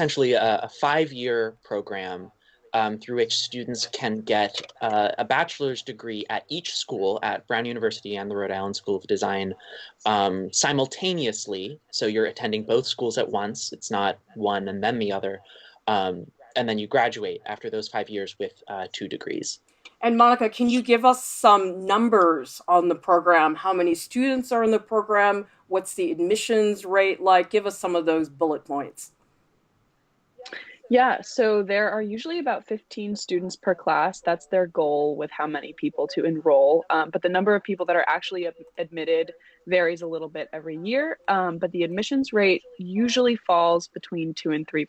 essentially a 5-year program through which students can get a bachelor's degree at each school, at Brown University and the Rhode Island School of Design, simultaneously. So you're attending both schools at once. It's not one and then the other. And then you graduate after those 5 years with 2 degrees. And Monika, can you give us some numbers on the program? How many students are in the program? What's the admissions rate like? Give us some of those bullet points. Yeah, so there are usually about 15 students per class. That's their goal with how many people to enroll. But the number of people that are actually admitted varies a little bit every year. But the admissions rate usually falls between 2 and 3%.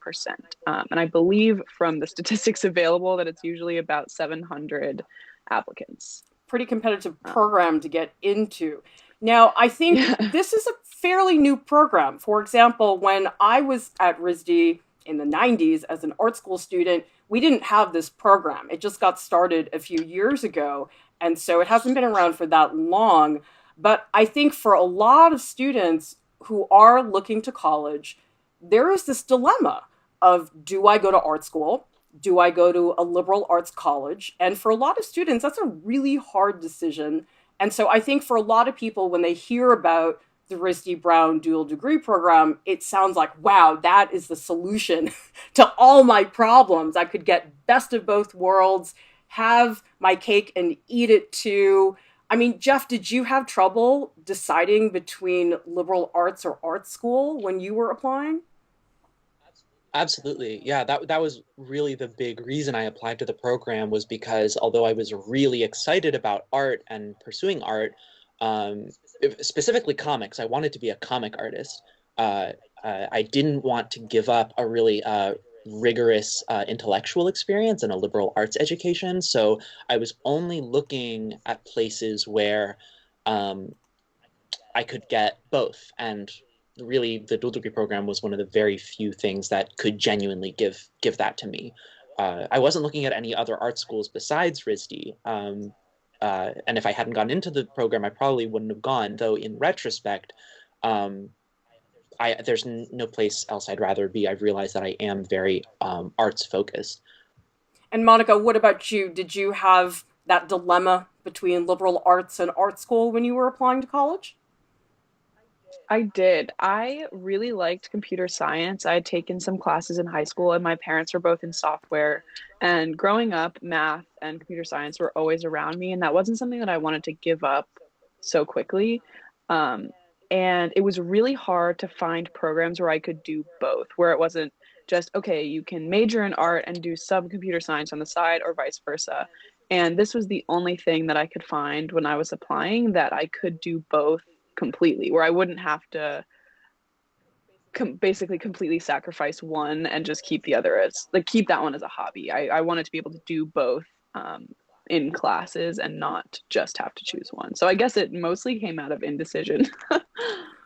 And I believe from the statistics available that it's usually about 700 applicants. Pretty competitive program to get into. Now, I think this is a fairly new program. For example, when I was at RISD in the 90s as an art school student, we didn't have this program. It just got started a few years ago. And so it hasn't been around for that long. But I think for a lot of students who are looking to college, there is this dilemma of, do I go to art school? Do I go to a liberal arts college? And for a lot of students, that's a really hard decision. And so I think for a lot of people, when they hear about the RISD Brown dual degree program, it sounds like, wow, that is the solution to all my problems. I could get best of both worlds, have my cake and eat it too. I mean, Jeff, did you have trouble deciding between liberal arts or art school when you were applying? Absolutely. Yeah, that was really the big reason I applied to the program, was because although I was really excited about art and pursuing art, um, specifically comics, I wanted to be a comic artist. I didn't want to give up a really rigorous intellectual experience and a liberal arts education. So I was only looking at places where um, I could get both. And really, the dual degree program was one of the very few things that could genuinely give that to me. I wasn't looking at any other art schools besides RISD. And if I hadn't gone into the program, I probably wouldn't have gone. Though in retrospect, um, there's no place else I'd rather be. I've realized that I am very arts focused. And Monika, what about you? Did you have that dilemma between liberal arts and art school when you were applying to college? I did. I really liked computer science. I had taken some classes in high school, and my parents were both in software. And growing up, math and computer science were always around me, and that wasn't something that I wanted to give up so quickly. Um, and it was really hard to find programs where I could do both, where it wasn't just, okay, you can major in art and do some computer science on the side, or vice versa. And this was the only thing that I could find when I was applying that I could do both completely, where I wouldn't have to basically completely sacrifice one and just keep the other as like keep that one as a hobby. I wanted to be able to do both in classes and not just have to choose one. So I guess it mostly came out of indecision.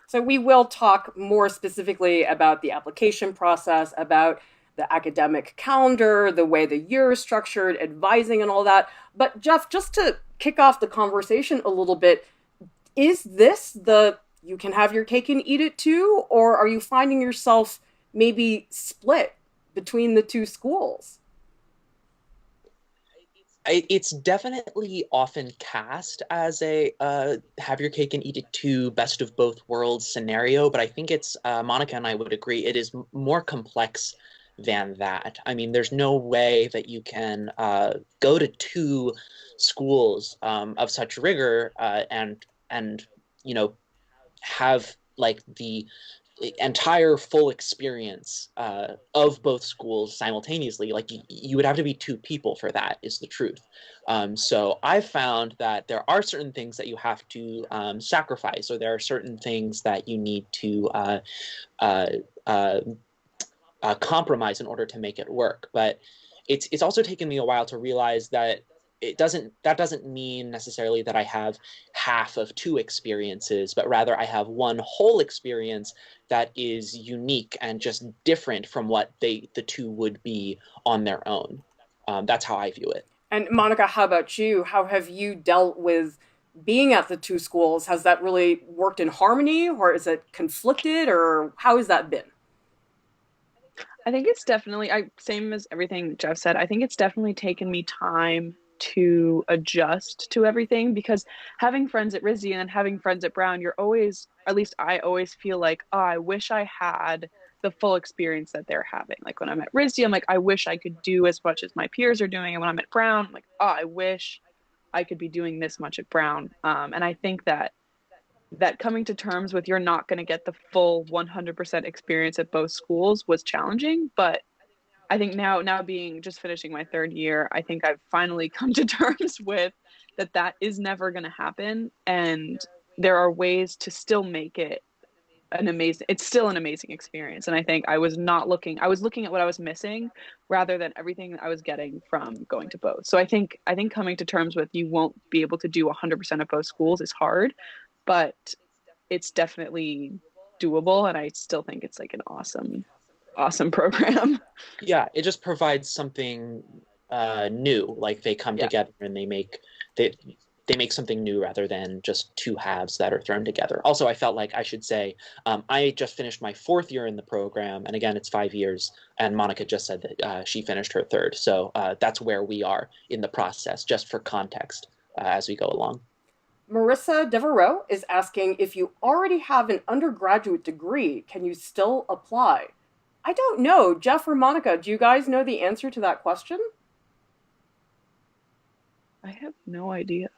So we will talk more specifically about the application process, about the academic calendar, the way the year is structured, advising and all that. But Jeff, just to kick off the conversation a little bit, is this the you can have your cake and eat it too? Or are you finding yourself maybe split between the two schools? It's definitely often cast as a have your cake and eat it too, best of both worlds scenario, but I think it's Monika and I would agree it is more complex than that. I mean, there's no way that you can go to two schools of such rigor and have like the entire full experience of both schools simultaneously. Like you would have to be two people for that, is the truth. So I've found that there are certain things that you have to sacrifice, or there are certain things that you need to uh, uh, compromise in order to make it work. But it's also taken me a while to realize that that doesn't mean necessarily that I have half of two experiences, but rather I have one whole experience that is unique and just different from what the two would be on their own. That's how I view it. And Monika, how about you? How have you dealt with being at the two schools? Has that really worked in harmony, or is it conflicted, or how has that been? I think it's definitely, same as everything Jeff said. I think it's definitely taken me time to adjust to everything because having friends at RISD and then having friends at Brown, you're always, at least I always feel like, oh, I wish I had the full experience that they're having. Like when I'm at RISD, I'm like, I wish I could do as much as my peers are doing. And when I'm at Brown, I'm like, oh, I wish I could be doing this much at Brown. And I think that coming to terms with you're not going to get the full 100% experience at both schools was challenging, but I think now being just finishing my third year, I think I've finally come to terms with that is never going to happen, and there are ways to still make it it's still an amazing experience. And I think I was looking at what I was missing rather than everything I was getting from going to both. So I think coming to terms with you won't be able to do 100% of both schools is hard, but it's definitely doable, and I still think it's like an awesome program. Yeah, it just provides something new. Like they come Yeah. together and they make something new rather than just two halves that are thrown together. Also, I felt like I should say I just finished my fourth year in the program, and again, it's 5 years. And Monika just said that she finished her third, so that's where we are in the process, just for context as we go along. Marissa Devereaux is asking if you already have an undergraduate degree, can you still apply? I don't know. Jeff or Monika, do you guys know the answer to that question? I have no idea.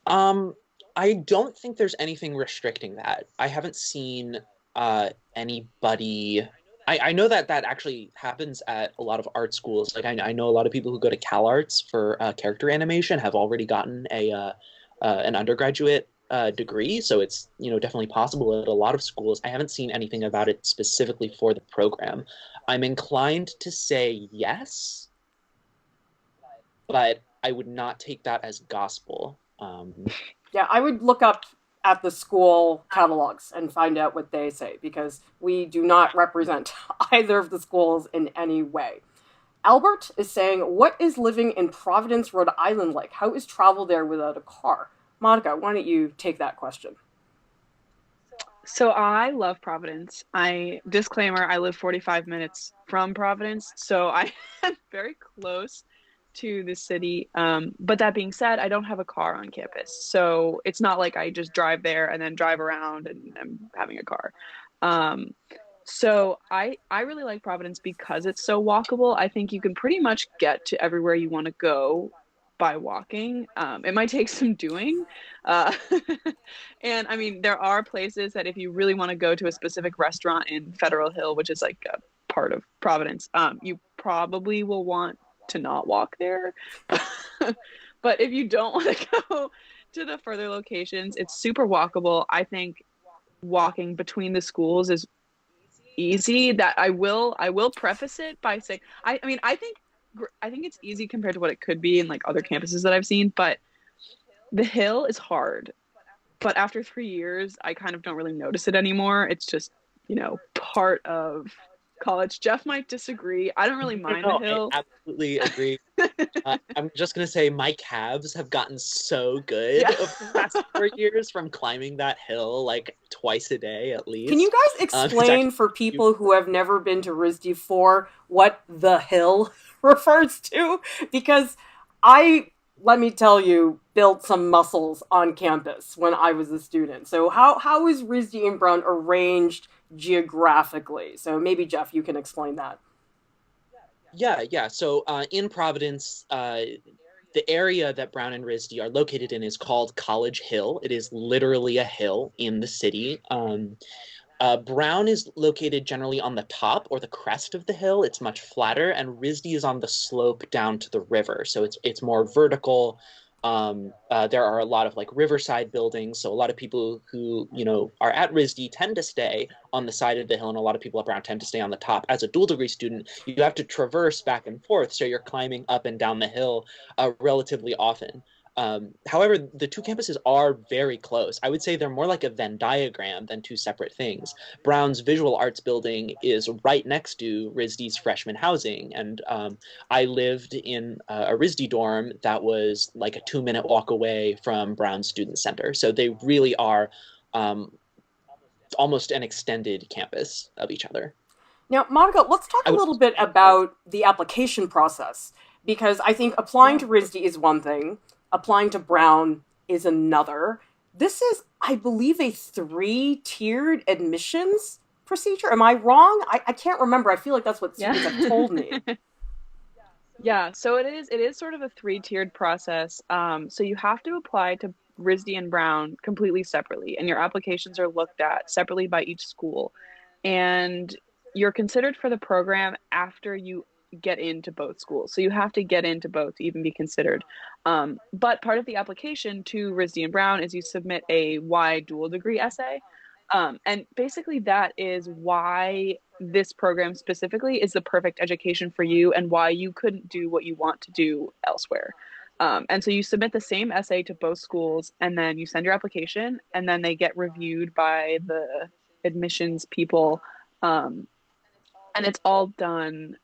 I don't think there's anything restricting that. I haven't seen anybody. I know that that actually happens at a lot of art schools. Like I know a lot of people who go to CalArts for character animation have already gotten an undergraduate degree, so it's definitely possible at a lot of schools. I haven't seen anything about it specifically for the program. I'm inclined to say yes, but I would not take that as gospel. Yeah, I would look up at the school catalogs and find out what they say because we do not represent either of the schools in any way. Albert is saying, what is living in Providence, Rhode Island like? How is travel there without a car? Monika, why don't you take that question? So I love Providence. Disclaimer, I live 45 minutes from Providence, so I am very close to the city. But that being said, I don't have a car on campus. So it's not like I just drive there and then drive around and I'm having a car. So I really like Providence because it's so walkable. I think you can pretty much get to everywhere you want to go by walking. It might take some doing. Uh, and I mean, there are places that if you really want to go to a specific restaurant in Federal Hill, which is like a part of Providence, you probably will want to not walk there. But if you don't want to go to the further locations, it's super walkable. I think walking between the schools is easy. That I will preface it by saying I mean I think it's easy compared to what it could be in like other campuses that I've seen, but the hill is hard. But after 3 years, I kind of don't really notice it anymore. It's just, part of college. Jeff might disagree. I don't really mind the hill. I absolutely agree. I'm just going to say my calves have gotten so good Yeah. over the past 4 years from climbing that hill like twice a day at least. Can you guys explain for people who have never been to RISD 4 what the hill refers to? Because let me tell you, built some muscles on campus when I was a student. So how is RISD and Brown arranged geographically? So maybe, Jeff, you can explain that. Yeah. So in Providence, the area that Brown and RISD are located in is called College Hill. It is literally a hill in the city. Brown is located generally on the top or the crest of the hill. It's much flatter, and RISD is on the slope down to the river. So it's more vertical. There are a lot of like riverside buildings. So a lot of people who, are at RISD tend to stay on the side of the hill, and a lot of people at Brown tend to stay on the top. As a dual degree student, you have to traverse back and forth. So you're climbing up and down the hill relatively often. However, the two campuses are very close. I would say they're more like a Venn diagram than two separate things. Brown's visual arts building is right next to RISD's freshman housing, and I lived in a RISD dorm that was like a 2-minute walk away from Brown's student center. So they really are almost an extended campus of each other. Now, Monica, let's talk a little bit about the application process, because I think applying to RISD is one thing, applying to Brown is another. This is, I believe, a 3-tiered admissions procedure. Am I wrong? I can't remember. I feel like that's what students have told me. Yeah, so it is sort of a 3-tiered process. So you have to apply to RISD and Brown completely separately, and your applications are looked at separately by each school. And you're considered for the program after you get into both schools. So you have to get into both to even be considered. But part of the application to RISD and Brown is you submit a why dual degree essay. And basically, that is why this program specifically is the perfect education for you and why you couldn't do what you want to do elsewhere. And so you submit the same essay to both schools, and then you send your application, and then they get reviewed by the admissions people. And it's all done.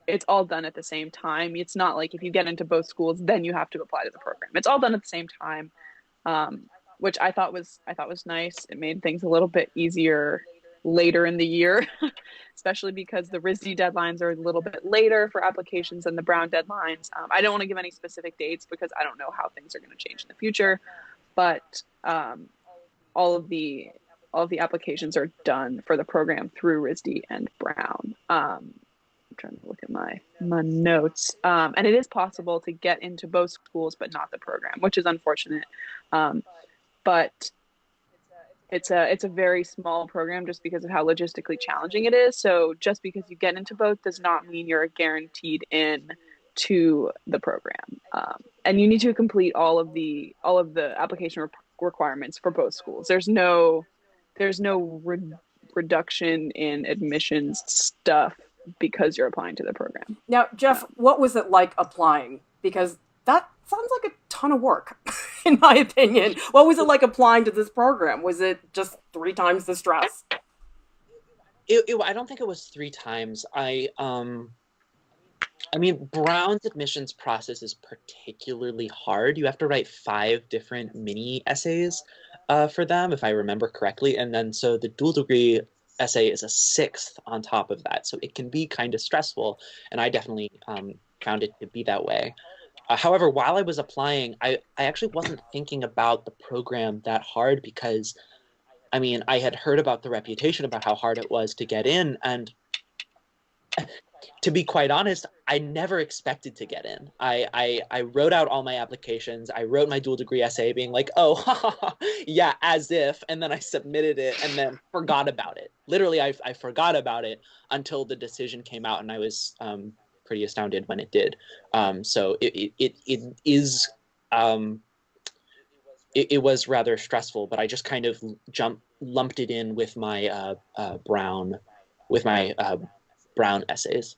It's all done at the same time. It's not like if you get into both schools, then you have to apply to the program. It's all done at the same time. Which I thought was nice. It made things a little bit easier later in the year, especially because the RISD deadlines are a little bit later for applications than the Brown deadlines. I don't want to give any specific dates because I don't know how things are going to change in the future, but all of the applications are done for the program through RISD and Brown. I'm trying to look at my notes, and it is possible to get into both schools but not the program, which is unfortunate. But it's a very small program just because of how logistically challenging it is. So just because you get into both does not mean you're guaranteed in to the program. And you need to complete all of the application requirements for both schools. There's no reduction in admissions stuff because you're applying to the program. Now, Jeff, what was it like applying? Because that sounds like a ton of work, in my opinion. What was it like applying to this program? Was it just 3 times the stress? I don't think it was 3 times. I mean, Brown's admissions process is particularly hard. You have to write 5 different mini essays for them, if I remember correctly. And then so the dual degree essay is a 6th on top of that. So it can be kind of stressful. And I definitely found it to be that way. However, while I was applying, I actually wasn't thinking about the program that hard because, I mean, I had heard about the reputation about how hard it was to get in. And to be quite honest, I never expected to get in. I wrote out all my applications. I wrote my dual degree essay being like, oh, yeah, as if. And then I submitted it and then forgot about it. Literally, I forgot about it until the decision came out, and I was pretty astounded when it did. So it was rather stressful, but I just kind of lumped it in with my Brown essays,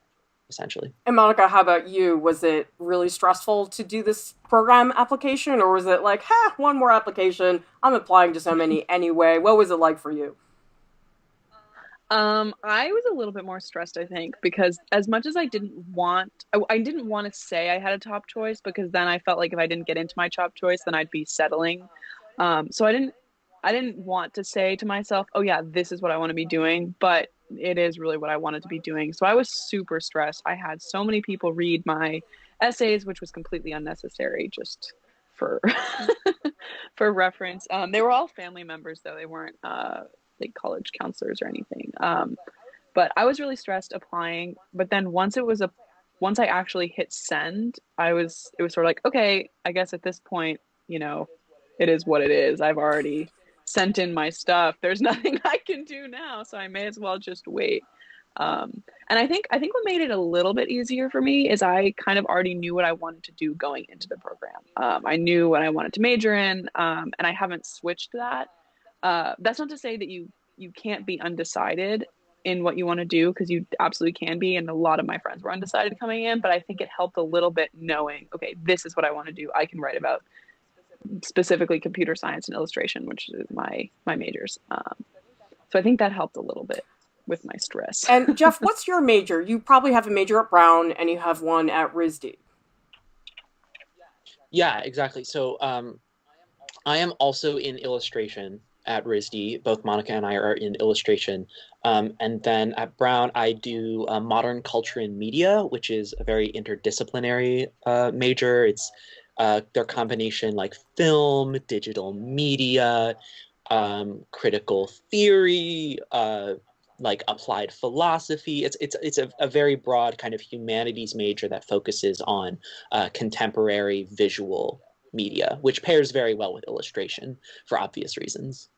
essentially. And Monica, how about you? Was it really stressful to do this program application, or was it like, one more application, I'm applying to so many anyway? What was it like for you? I was a little bit more stressed, I think, because as much as I didn't want to say I had a top choice, because then I felt like if I didn't get into my top choice, then I'd be settling. So I didn't want to say to myself, oh yeah, this is what I want to be doing, but it is really what I wanted to be doing. So I was super stressed. I had so many people read my essays, which was completely unnecessary, just for for reference. They were all family members, though. They weren't like college counselors or anything. But I was really stressed applying. But then once I actually hit send, it was sort of like, okay, I guess at this point, it is what it is. I've already sent in my stuff. There's nothing I can do now, so I may as well just wait. And I think what made it a little bit easier for me is I kind of already knew what I wanted to do going into the program. I knew what I wanted to major in, and I haven't switched that. That's not to say that you can't be undecided in what you want to do, because you absolutely can be, and a lot of my friends were undecided coming in, but I think it helped a little bit knowing, okay, this is what I want to do. I can write about specifically computer science and illustration, which is my majors. So I think that helped a little bit with my stress. And Jeff, what's your major? You probably have a major at Brown and you have one at RISD. Yeah, exactly. So I am also in illustration. at RISD. Both Monika and I are in illustration. And then at Brown, I do modern culture and media, which is a very interdisciplinary major. It's their combination like film, digital media, critical theory, like applied philosophy. It's a very broad kind of humanities major that focuses on contemporary visual media, which pairs very well with illustration for obvious reasons.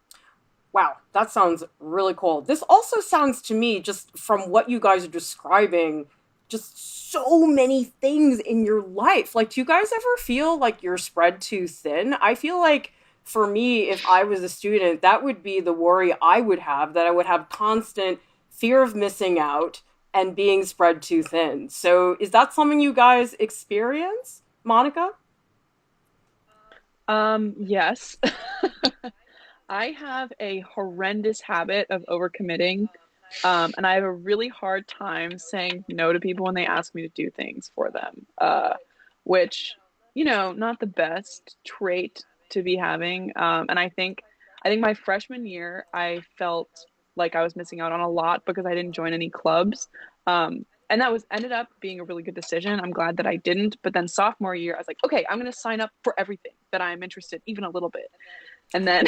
Wow, that sounds really cool. This also sounds to me, just from what you guys are describing, just so many things in your life. Like, do you guys ever feel like you're spread too thin? I feel like for me, if I was a student, that would be the worry I would have, that I would have constant fear of missing out and being spread too thin. So, is that something you guys experience, Monika? Yes. I have a horrendous habit of overcommitting. And I have a really hard time saying no to people when they ask me to do things for them, which, not the best trait to be having. And I think my freshman year, I felt like I was missing out on a lot because I didn't join any clubs. And that was ended up being a really good decision. I'm glad that I didn't. But then sophomore year, I was like, okay, I'm going to sign up for everything that I'm interested, even a little bit. And then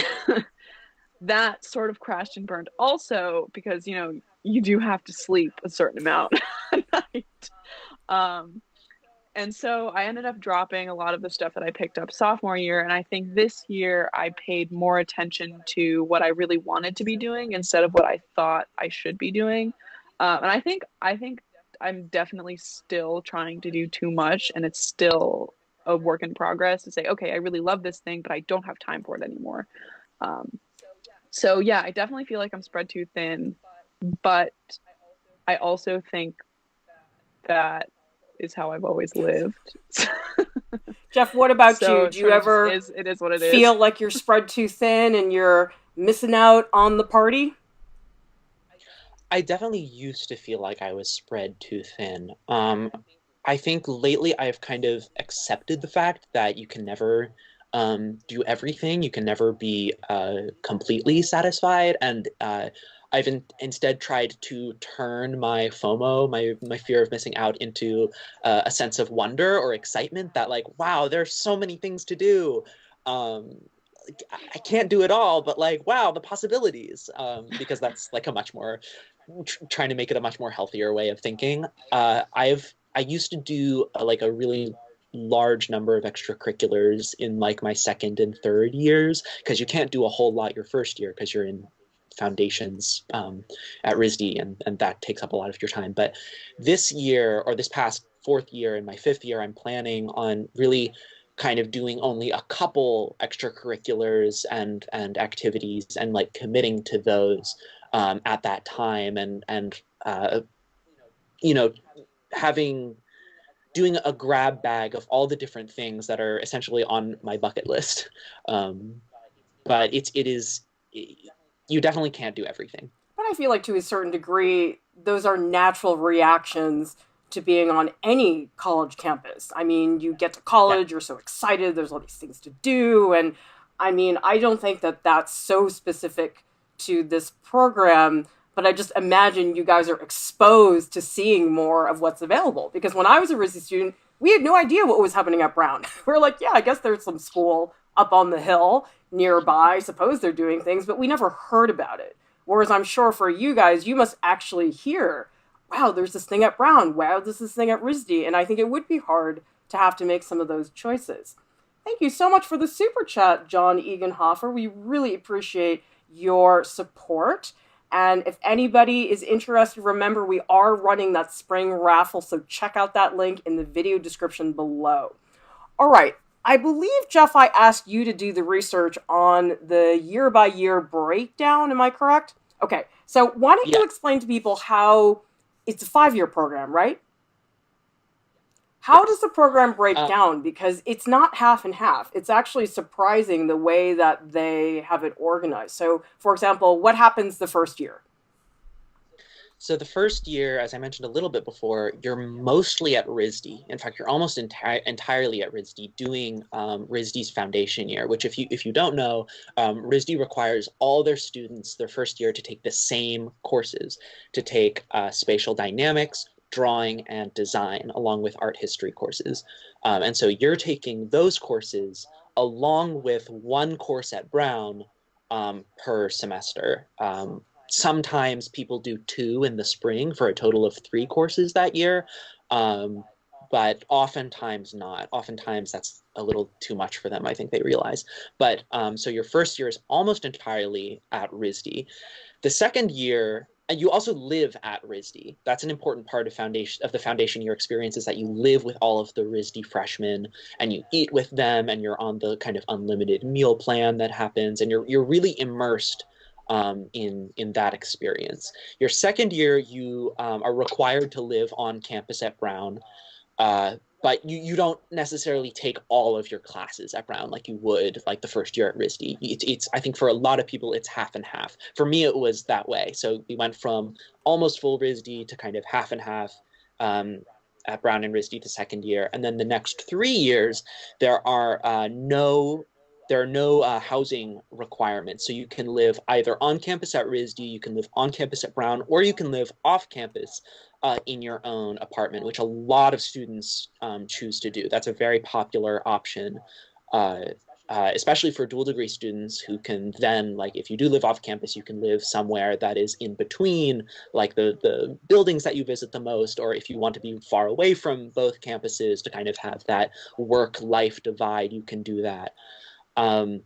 that sort of crashed and burned also because, you do have to sleep a certain amount at night. Um, and so I ended up dropping a lot of the stuff that I picked up sophomore year. And I think this year I paid more attention to what I really wanted to be doing instead of what I thought I should be doing. And I think I'm definitely still trying to do too much, and it's still a work in progress to say, okay, I really love this thing, but I don't have time for it anymore. Um, so yeah, I definitely feel like I'm spread too thin, but I also think that is how I've always lived. Jeff, what about So you? it Do you sort of just ever it is what it is. feel like you're spread too thin and you're missing out on the party? I definitely used to feel like I was spread too thin. I think lately I've kind of accepted the fact that you can never do everything. You can never be completely satisfied, and I've instead tried to turn my FOMO, my fear of missing out, into a sense of wonder or excitement. That like, wow, there's so many things to do. Like, I can't do it all, but like, wow, the possibilities. Because that's like a much more trying to make it a much more healthier way of thinking. I used to do like a really large number of extracurriculars in like my second and third years because you can't do a whole lot your first year because you're in foundations at RISD, and that takes up a lot of your time. But this year, or this past fourth year and my fifth year, I'm planning on really kind of doing only a couple extracurriculars and activities and like committing to those at that time, and you know having doing a grab bag of all the different things that are essentially on my bucket list. But you definitely can't do everything. But I feel like to a certain degree, those are natural reactions to being on any college campus. I mean, you get to Yeah. college, you're so excited, there's all these things to do. And I mean, I don't think that that's so specific to this program, but I just imagine you guys are exposed to seeing more of what's available. Because when I was a RISD student, we had no idea what was happening at Brown. We were like, yeah, I guess there's some school up on the hill nearby. I suppose they're doing things, but we never heard about it. Whereas I'm sure for you guys, you must actually hear, wow, there's this thing at Brown. Wow, there's this thing at RISD. And I think it would be hard to have to make some of those choices. Thank you so much for the super chat, John Eganhofer. We really appreciate your support. And if anybody is interested, remember we are running that spring raffle, so check out that link in the video description below. All right, I believe, Jeff, I asked you to do the research on the year-by-year breakdown. Am I correct? Okay, so why don't you explain to people how it's a 5-year program, right? How does the program break down? Because it's not half and half. It's actually surprising the way that they have it organized. So, for example, what happens the first year? So the first year, as I mentioned a little bit before, you're mostly at RISD. In fact, you're almost entirely at RISD doing RISD's foundation year, which if you don't know, RISD requires all their students their first year to take the same courses, to take spatial dynamics, drawing, and design, along with art history courses. And so you're taking those courses along with one course at Brown per semester. Sometimes people do 2 in the spring for a total of 3 courses that year, but oftentimes not. Oftentimes that's a little too much for them, I think they realize. But so your first year is almost entirely at RISD. The second year, and you also live at RISD. That's an important part of the foundation year experience, is that you live with all of the RISD freshmen and you eat with them, and you're on the kind of unlimited meal plan that happens, and you're really immersed in that experience. Your second year, you are required to live on campus at Brown, but you don't necessarily take all of your classes at Brown like you would like the first year at RISD. It's I think for a lot of people it's half and half. For me, it was that way. So we went from almost full RISD to kind of half and half at Brown and RISD the second year, and then the next 3 years there are no housing requirements. So you can live either on campus at RISD, you can live on campus at Brown, or you can live off campus in your own apartment, which a lot of students choose to do. That's a very popular option, especially for dual degree students who can then, like, if you do live off campus, you can live somewhere that is in between, like the buildings that you visit the most, or if you want to be far away from both campuses to kind of have that work-life divide, you can do that. And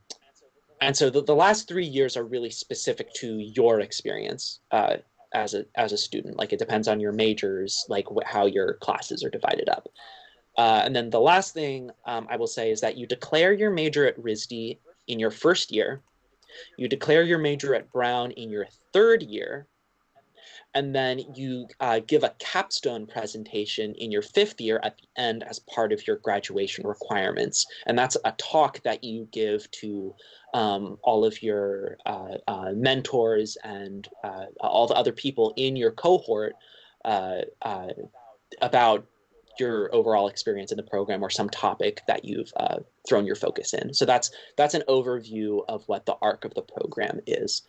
so the last 3 years are really specific to your experience as a student. Like, it depends on your majors, like how your classes are divided up. And then the last thing I will say is that you declare your major at RISD in your first year, you declare your major at Brown in your third year, and then you give a capstone presentation in your 5th year at the end as part of your graduation requirements. And that's a talk that you give to all of your mentors and all the other people in your cohort about your overall experience in the program or some topic that you've thrown your focus in. So that's an overview of what the arc of the program is.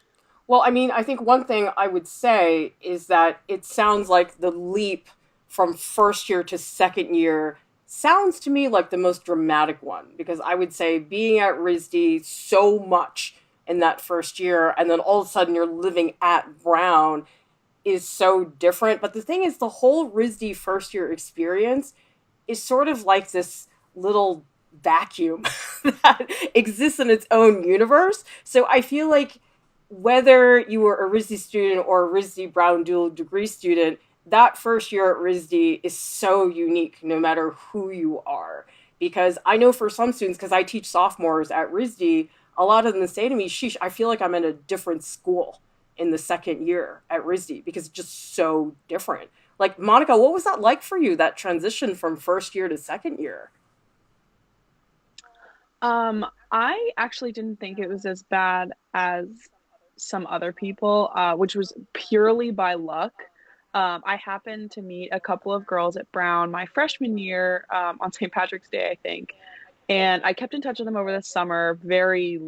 Well, I mean, I think one thing I would say is that it sounds like the leap from first year to second year sounds to me like the most dramatic one, because I would say being at RISD so much in that first year and then all of a sudden you're living at Brown is so different. But the thing is, the whole RISD first year experience is sort of like this little vacuum that exists in its own universe. So I feel like whether you were a RISD student or a RISD Brown dual degree student, that first year at RISD is so unique no matter who you are. Because I know for some students, because I teach sophomores at RISD, a lot of them say to me, sheesh, I feel like I'm in a different school in the second year at RISD because it's just so different. Like, Monika, what was that like for you, that transition from first year to second year? I actually didn't think it was as bad as some other people, which was purely by luck. I happened to meet a couple of girls at Brown my freshman year on St. Patrick's Day, I think. And I kept in touch with them over the summer very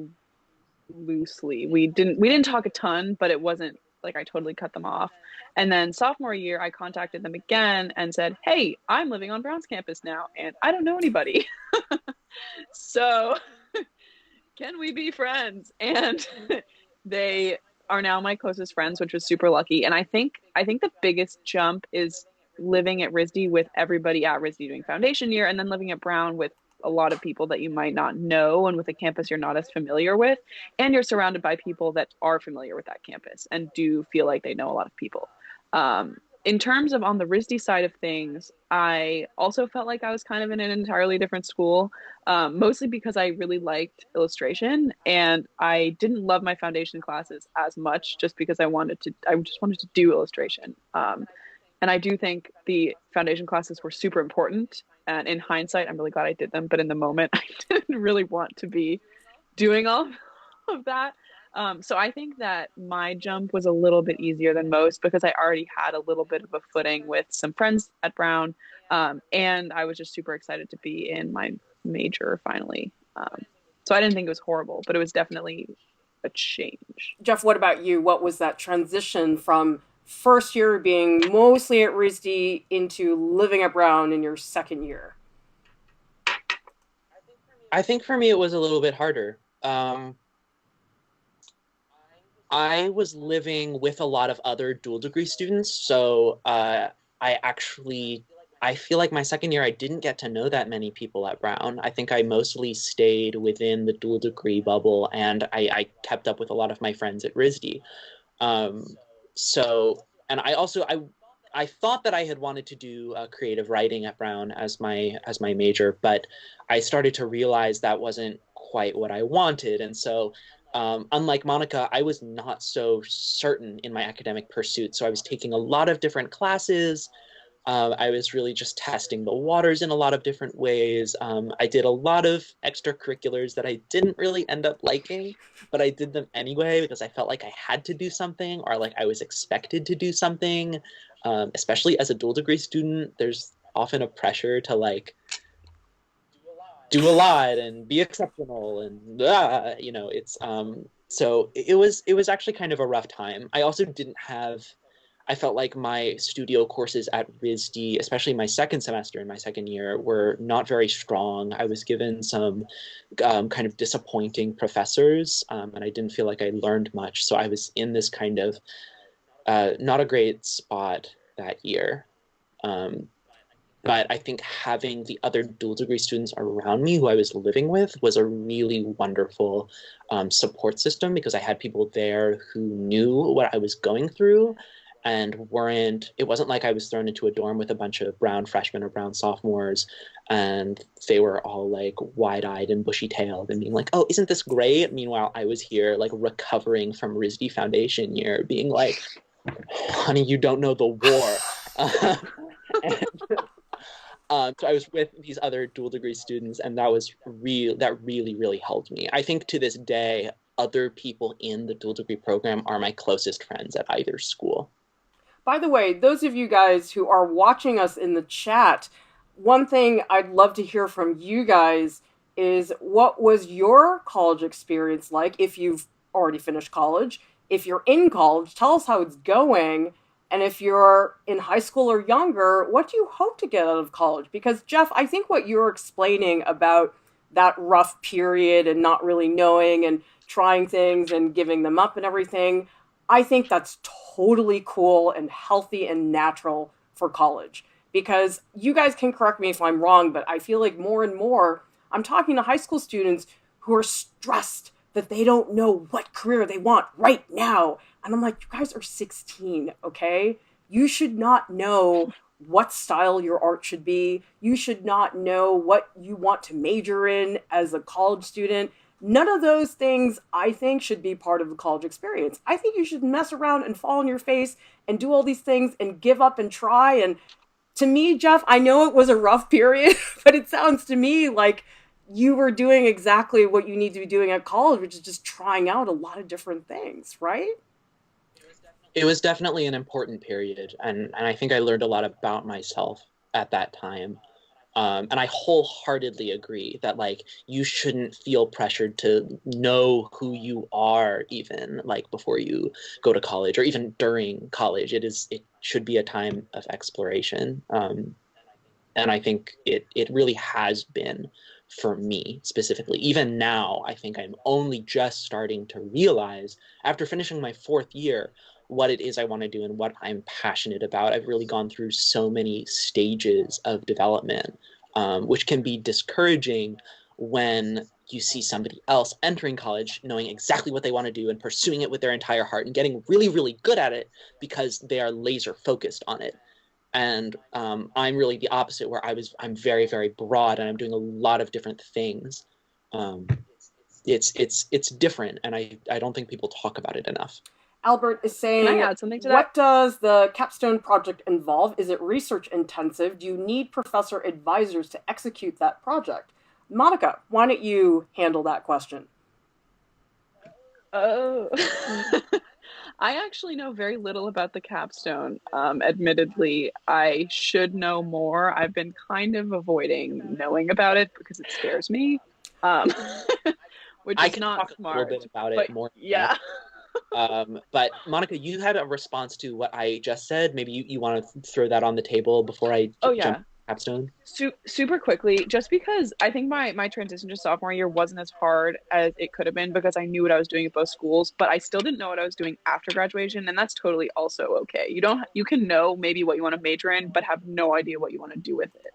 loosely. We didn't talk a ton, but it wasn't like I totally cut them off. And then sophomore year, I contacted them again and said, hey, I'm living on Brown's campus now, and I don't know anybody. So can we be friends? And they are now my closest friends, which was super lucky. And I think the biggest jump is living at RISD with everybody at RISD doing foundation year, and then living at Brown with a lot of people that you might not know, and with a campus you're not as familiar with, and you're surrounded by people that are familiar with that campus and do feel like they know a lot of people. In terms of on the RISD side of things, I also felt like I was kind of in an entirely different school, mostly because I really liked illustration, and I didn't love my foundation classes as much just because I just wanted to do illustration. And I do think the foundation classes were super important. And in hindsight, I'm really glad I did them. But in the moment, I didn't really want to be doing all of that. So I think that my jump was a little bit easier than most because I already had a little bit of a footing with some friends at Brown. And I was just super excited to be in my major finally. So I didn't think it was horrible, but it was definitely a change. Jeff, what about you? What was that transition from first year being mostly at RISD into living at Brown in your second year? I think for me it was a little bit harder. I was living with a lot of other dual degree students, so I feel like my second year I didn't get to know that many people at Brown. I think I mostly stayed within the dual degree bubble, and I kept up with a lot of my friends at RISD. Um, and I thought that I had wanted to do creative writing at Brown as my major, but I started to realize that wasn't quite what I wanted, and so unlike Monika, I was not so certain in my academic pursuit. So I was taking a lot of different classes. I was really just testing the waters in a lot of different ways. I did a lot of extracurriculars that I didn't really end up liking, but I did them anyway because I felt like I had to do something or like I was expected to do something. Especially as a dual degree student, there's often a pressure to like do a lot and be exceptional and it's so it was actually kind of a rough time. I also didn't have I felt like my studio courses at RISD, especially my second semester in my second year, were not very strong. I was given some kind of disappointing professors, and I didn't feel like I learned much. So I was in this kind of not a great spot that year. But I think having the other dual degree students around me who I was living with was a really wonderful support system because I had people there who knew what I was going through and it wasn't like I was thrown into a dorm with a bunch of Brown freshmen or Brown sophomores and they were all like wide-eyed and bushy-tailed and being like, oh, isn't this great? Meanwhile, I was here like recovering from RISD foundation year being like, honey, you don't know the war. So I was with these other dual degree students, and that really, really helped me. I think to this day, other people in the dual degree program are my closest friends at either school. By the way, those of you guys who are watching us in the chat, one thing I'd love to hear from you guys is what was your college experience like if you've already finished college? If you're in college, tell us how it's going. And if you're in high school or younger, what do you hope to get out of college? Because, Jeff, I think what you're explaining about that rough period and not really knowing and trying things and giving them up and everything, I think that's totally cool and healthy and natural for college. Because you guys can correct me if I'm wrong, but I feel like more and more I'm talking to high school students who are stressed that they don't know what career they want right now. And I'm like, you guys are 16, okay? You should not know what style your art should be. You should not know what you want to major in as a college student. None of those things, I think, should be part of the college experience. I think you should mess around and fall on your face and do all these things and give up and try. And to me, Jeff, I know it was a rough period, but it sounds to me like you were doing exactly what you need to be doing at college, which is just trying out a lot of different things, right? It was definitely an important period, and I think I learned a lot about myself at that time. And I wholeheartedly agree that like you shouldn't feel pressured to know who you are even like before you go to college or even during college. It should be a time of exploration. And I think it really has been for me specifically. Even now, I think I'm only just starting to realize after finishing my fourth year what it is I want to do and what I'm passionate about. I've really gone through so many stages of development, which can be discouraging when you see somebody else entering college knowing exactly what they want to do and pursuing it with their entire heart and getting really, really good at it because they are laser focused on it. And I'm really the opposite, where I'm very, very broad and I'm doing a lot of different things. It's different, and I don't think people talk about it enough. Albert is saying, can I add something to that? What does the Capstone project involve? Is it research intensive? Do you need professor advisors to execute that project? Monika, why don't you handle that question? Oh, I actually know very little about the capstone. Admittedly, I should know more. I've been kind of avoiding knowing about it because it scares me, um, which I is can not talk a little smart. bit about But it more in depth. yeah. But Monika, you had a response to what I just said. Maybe you want to throw that on the table before I Oh jump yeah. to Capstone. Super quickly, just because I think my transition to sophomore year wasn't as hard as it could have been because I knew what I was doing at both schools, but I still didn't know what I was doing after graduation, and that's totally also okay. You can know maybe what you want to major in, but have no idea what you want to do with it.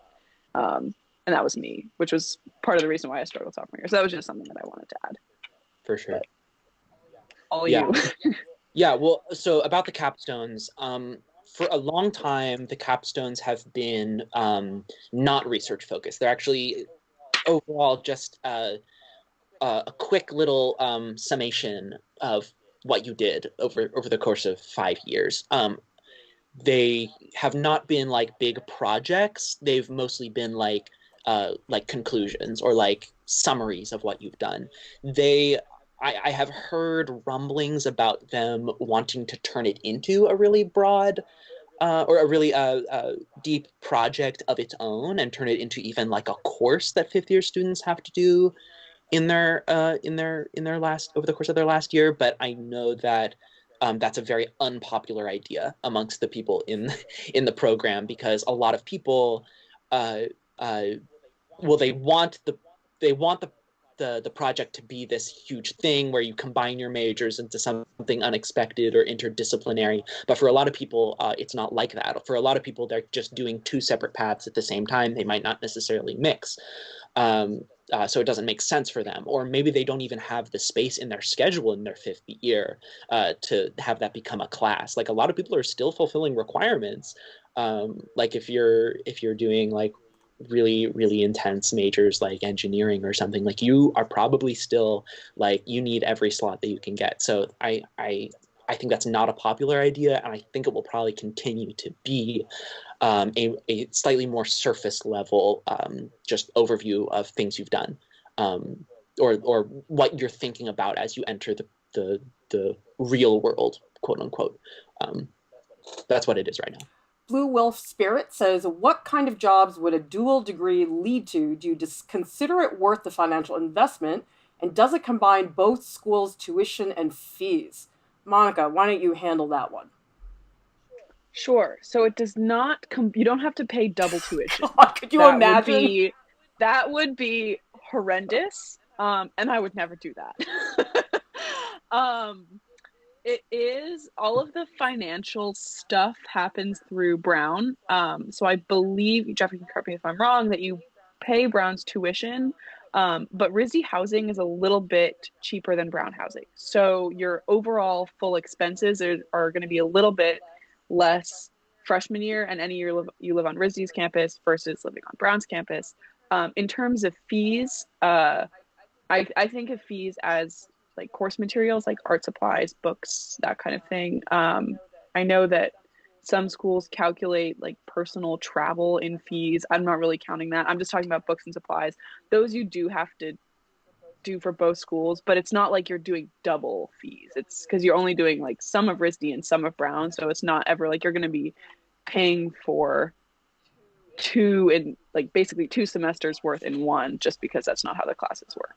And that was me, which was part of the reason why I struggled sophomore year. So that was just something that I wanted to add. For sure. But all Yeah. you. Yeah, well, so about the capstones, for a long time, the capstones have been not research focused. They're actually overall just a quick little summation of what you did over the course of 5 years. They have not been like big projects. They've mostly been like conclusions or like summaries of what you've done. I have heard rumblings about them wanting to turn it into a really broad or a really deep project of its own and turn it into even like a course that fifth year students have to do in their last over the course of their last year. But I know that that's a very unpopular idea amongst the people in the program because a lot of people uh, uh, well they want the project to be this huge thing where you combine your majors into something unexpected or interdisciplinary. But for a lot of people, it's not like that. For a lot of people, they're just doing two separate paths at the same time. They might not necessarily mix. So it doesn't make sense for them. Or maybe they don't even have the space in their schedule in their fifth year to have that become a class. Like a lot of people are still fulfilling requirements. Like if you're doing like really intense majors like engineering or something, like you are probably still like you need every slot that you can get. So I think that's not a popular idea, and I think it will probably continue to be a slightly more surface level just overview of things you've done, or what you're thinking about as you enter the real world, quote unquote. That's what it is right now. Blue Wolf Spirit says, what kind of jobs would a dual degree lead to? Do you consider it worth the financial investment? And does it combine both schools' tuition and fees? Monika, why don't you handle that one? Sure. So it does not you don't have to pay double tuition. God, could you imagine? That would be horrendous. And I would never do that. um it is all of the financial stuff happens through Brown. So I believe, Jeff, you can correct me if I'm wrong, that you pay Brown's tuition. But RISD housing is a little bit cheaper than Brown housing. So your overall full expenses are going to be a little bit less freshman year and any year you live on RISD's campus versus living on Brown's campus. In terms of fees, I think of fees as like course materials, like art supplies, books, that kind of thing. I know that some schools calculate like personal travel in fees. I'm not really counting that. I'm just talking about books and supplies. Those you do have to do for both schools, but it's not like you're doing double fees. It's because you're only doing like some of RISD and some of Brown. So it's not ever like you're going to be paying for two in like basically 2 semesters worth in one, just because that's not how the classes work.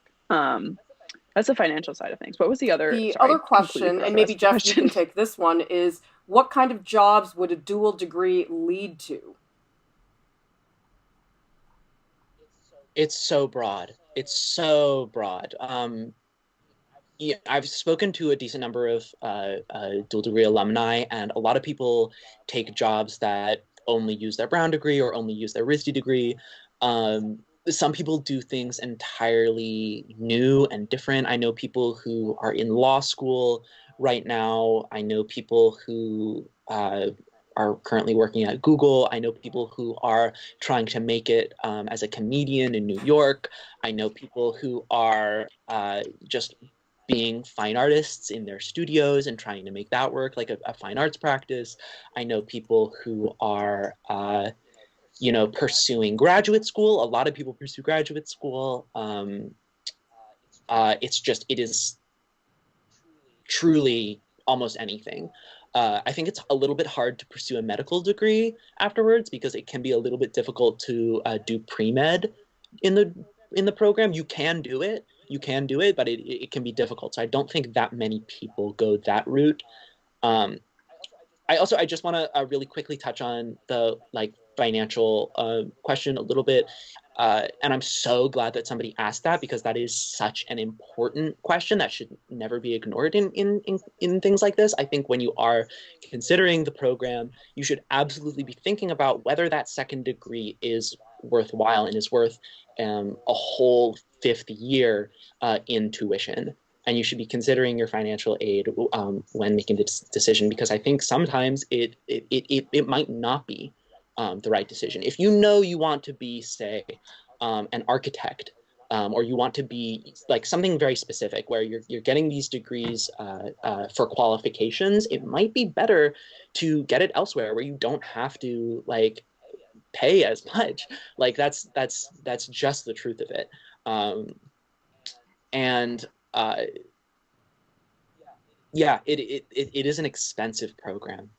That's the financial side of things. What was the other? The Sorry, other question, and maybe Jeff, you can take this one, is what kind of jobs would a dual degree lead to? It's so broad. It's so broad. Yeah, I've spoken to a decent number of dual degree alumni, and a lot of people take jobs that only use their Brown degree or only use their RISD degree. Some people do things entirely new and different. I know people who are in law school right now. I know people who are currently working at Google. I know people who are trying to make it as a comedian in New York. I know people who are just being fine artists in their studios and trying to make that work like a fine arts practice. I know people who are pursuing graduate school. A lot of people pursue graduate school. It is truly almost anything. I think it's a little bit hard to pursue a medical degree afterwards because it can be a little bit difficult to do pre-med in the program. You can do it, but it can be difficult. So I don't think that many people go that route. I just want to really quickly touch on the financial question a little bit. And I'm so glad that somebody asked that, because that is such an important question that should never be ignored in things like this. I think when you are considering the program, you should absolutely be thinking about whether that second degree is worthwhile and is worth a whole fifth year in tuition. And you should be considering your financial aid when making the decision, because I think sometimes it might not be the right decision. If you know you want to be, say, an architect, or you want to be something very specific where you're getting these degrees for qualifications, it might be better to get it elsewhere where you don't have to pay as much. That's just the truth of it. Yeah, it is an expensive program.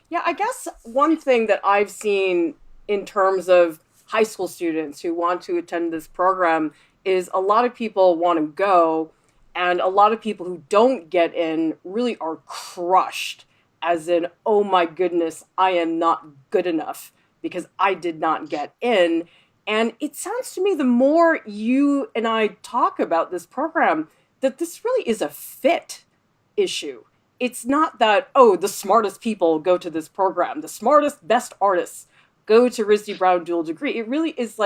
Yeah, I guess one thing that I've seen in terms of high school students who want to attend this program is a lot of people want to go, and a lot of people who don't get in really are crushed, as in, oh my goodness, I am not good enough because I did not get in. And it sounds to me, the more you and I talk about this program, that this really is a fit issue. It's not that, oh, the smartest people go to this program, the smartest, best artists go to RISD Brown dual degree. It really is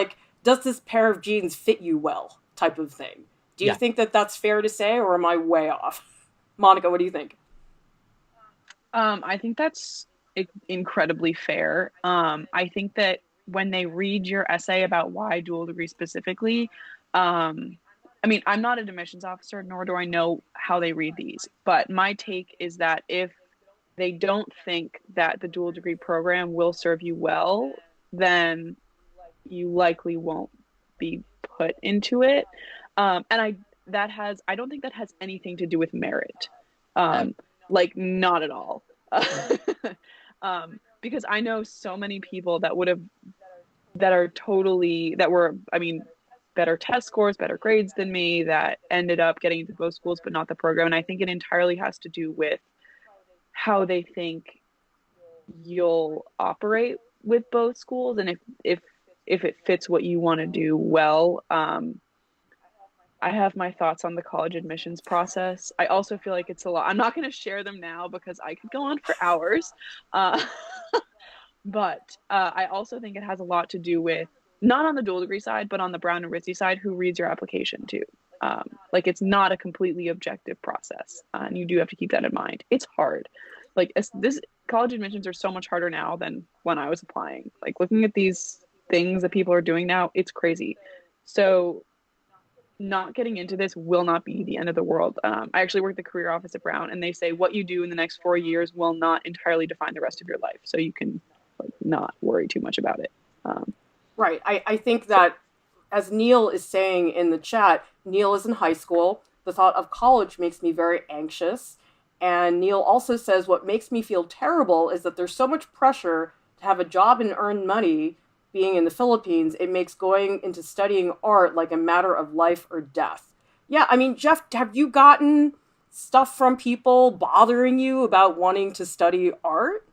does this pair of jeans fit you well type of thing. Do you think that that's fair to say, or am I way off? Monika, what do you think? I think that's incredibly fair. I think that when they read your essay about why dual degree specifically, I mean, I'm not an admissions officer, nor do I know how they read these, but my take is that if they don't think that the dual degree program will serve you well, then you likely won't be put into it. And I don't think that has anything to do with merit. Not at all. Because I know so many people that were, I mean, better test scores, better grades than me, that ended up getting into both schools but not the program. And I think it entirely has to do with how they think you'll operate with both schools, and if it fits what you want to do well. I have my thoughts on the college admissions process. I also feel like it's a lot. I'm not going to share them now because I could go on for hours. But I also think it has a lot to do with, not on the dual degree side, but on the Brown and RISD side, who reads your application too. It's not a completely objective process, and you do have to keep that in mind. It's hard. This college admissions are so much harder now than when I was applying. Looking at these things that people are doing now, it's crazy. So not getting into this will not be the end of the world. I actually work at the career office at Brown, and they say what you do in the next 4 years will not entirely define the rest of your life. So you can not worry too much about it. Right. I think that, as Neil is saying in the chat, Neil is in high school. The thought of college makes me very anxious. And Neil also says, what makes me feel terrible is that there's so much pressure to have a job and earn money being in the Philippines. It makes going into studying art like a matter of life or death. Yeah, I mean, Jeff, have you gotten stuff from people bothering you about wanting to study art?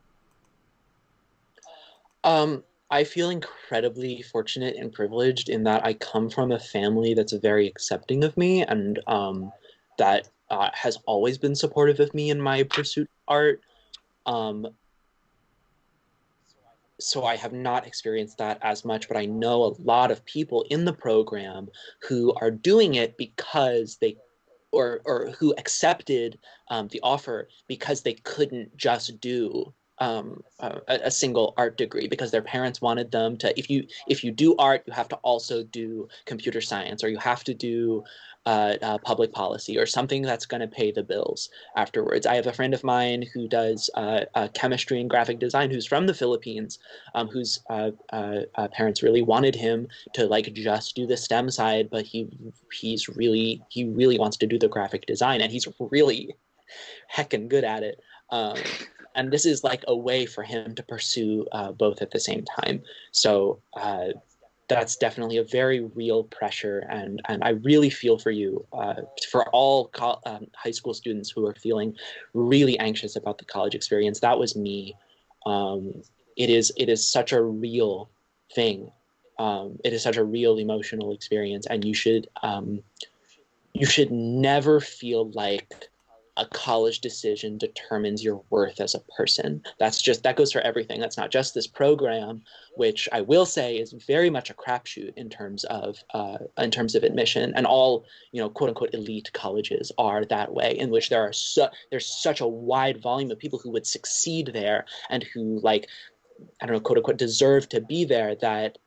I feel incredibly fortunate and privileged in that I come from a family that's very accepting of me, and that has always been supportive of me in my pursuit of art. So I have not experienced that as much, but I know a lot of people in the program who are doing it because they, or who accepted the offer because they couldn't just do a single art degree, because their parents wanted them to, if you do art, you have to also do computer science, or you have to do public policy, or something that's going to pay the bills afterwards. I have a friend of mine who does chemistry and graphic design, who's from the Philippines, whose parents really wanted him to just do the STEM side, but he really wants to do the graphic design, and he's really heckin' good at it. And this is like a way for him to pursue both at the same time. So that's definitely a very real pressure, and I really feel for you, for all high school students who are feeling really anxious about the college experience. That was me. It is such a real thing. It is such a real emotional experience, and you should never feel like a college decision determines your worth as a person. That goes for everything. That's not just this program, which I will say is very much a crapshoot in terms of admission, and all, quote unquote elite colleges are that way, in which there's such a wide volume of people who would succeed there and who, like, I don't know, quote unquote deserve to be there, that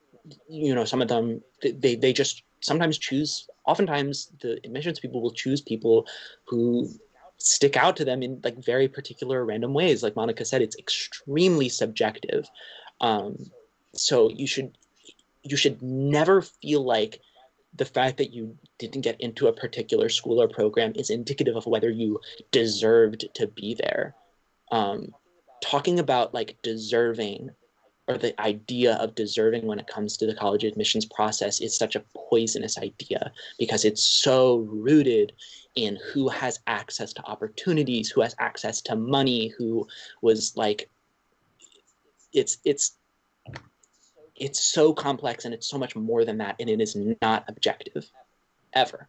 some of them, they just sometimes choose. Oftentimes the admissions people will choose people who stick out to them in like very particular random ways. Like Monika said, it's extremely subjective. So you should never feel like the fact that you didn't get into a particular school or program is indicative of whether you deserved to be there. Talking about like deserving, or the idea of deserving when it comes to the college admissions process, is such a poisonous idea, because it's so rooted in who has access to opportunities, who has access to money, who was like, it's so complex, and it's so much more than that, and it is not objective, ever.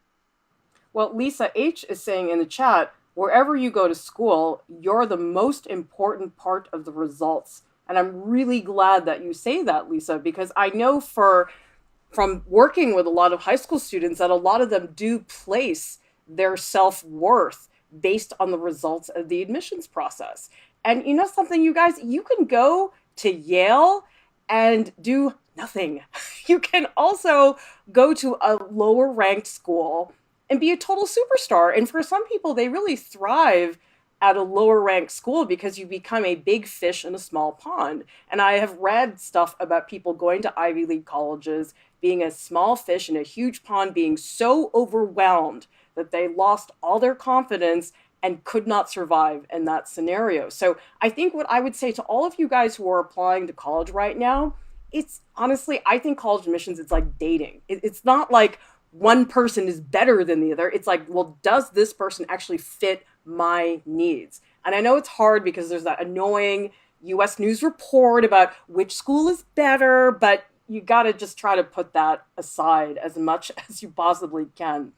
Well, Lisa H is saying in the chat, wherever you go to school, you're the most important part of the results. And I'm really glad that you say that, Lisa, because I know from working with a lot of high school students that a lot of them do place their self-worth based on the results of the admissions process. And you know something, you guys, you can go to Yale and do nothing. You can also go to a lower ranked school and be a total superstar. And for some people, they really thrive at a lower ranked school because you become a big fish in a small pond. And I have read stuff about people going to Ivy League colleges, being a small fish in a huge pond, being so overwhelmed that they lost all their confidence and could not survive in that scenario. So I think what I would say to all of you guys who are applying to college right now, it's honestly, I think college admissions, it's like dating. It's not like one person is better than the other. It's like, well, does this person actually fit my needs? And I know it's hard because there's that annoying US News report about which school is better, but you got to just try to put that aside as much as you possibly can.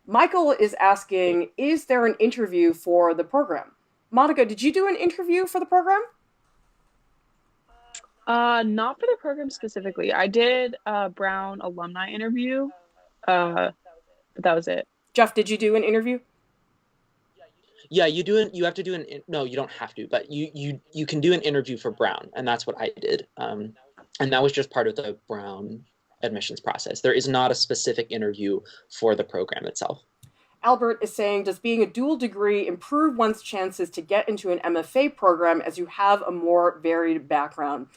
Michael is asking, is there an interview for the program? Monika, did you do an interview for the program? Not for the program specifically. I did a Brown alumni interview, but that was it. Jeff, did you do an interview? Yeah, you have to do no, you don't have to, but you can do an interview for Brown, and that's what I did. And that was just part of the Brown admissions process. There is not a specific interview for the program itself. Albert is saying, does being a dual degree improve one's chances to get into an MFA program as you have a more varied background?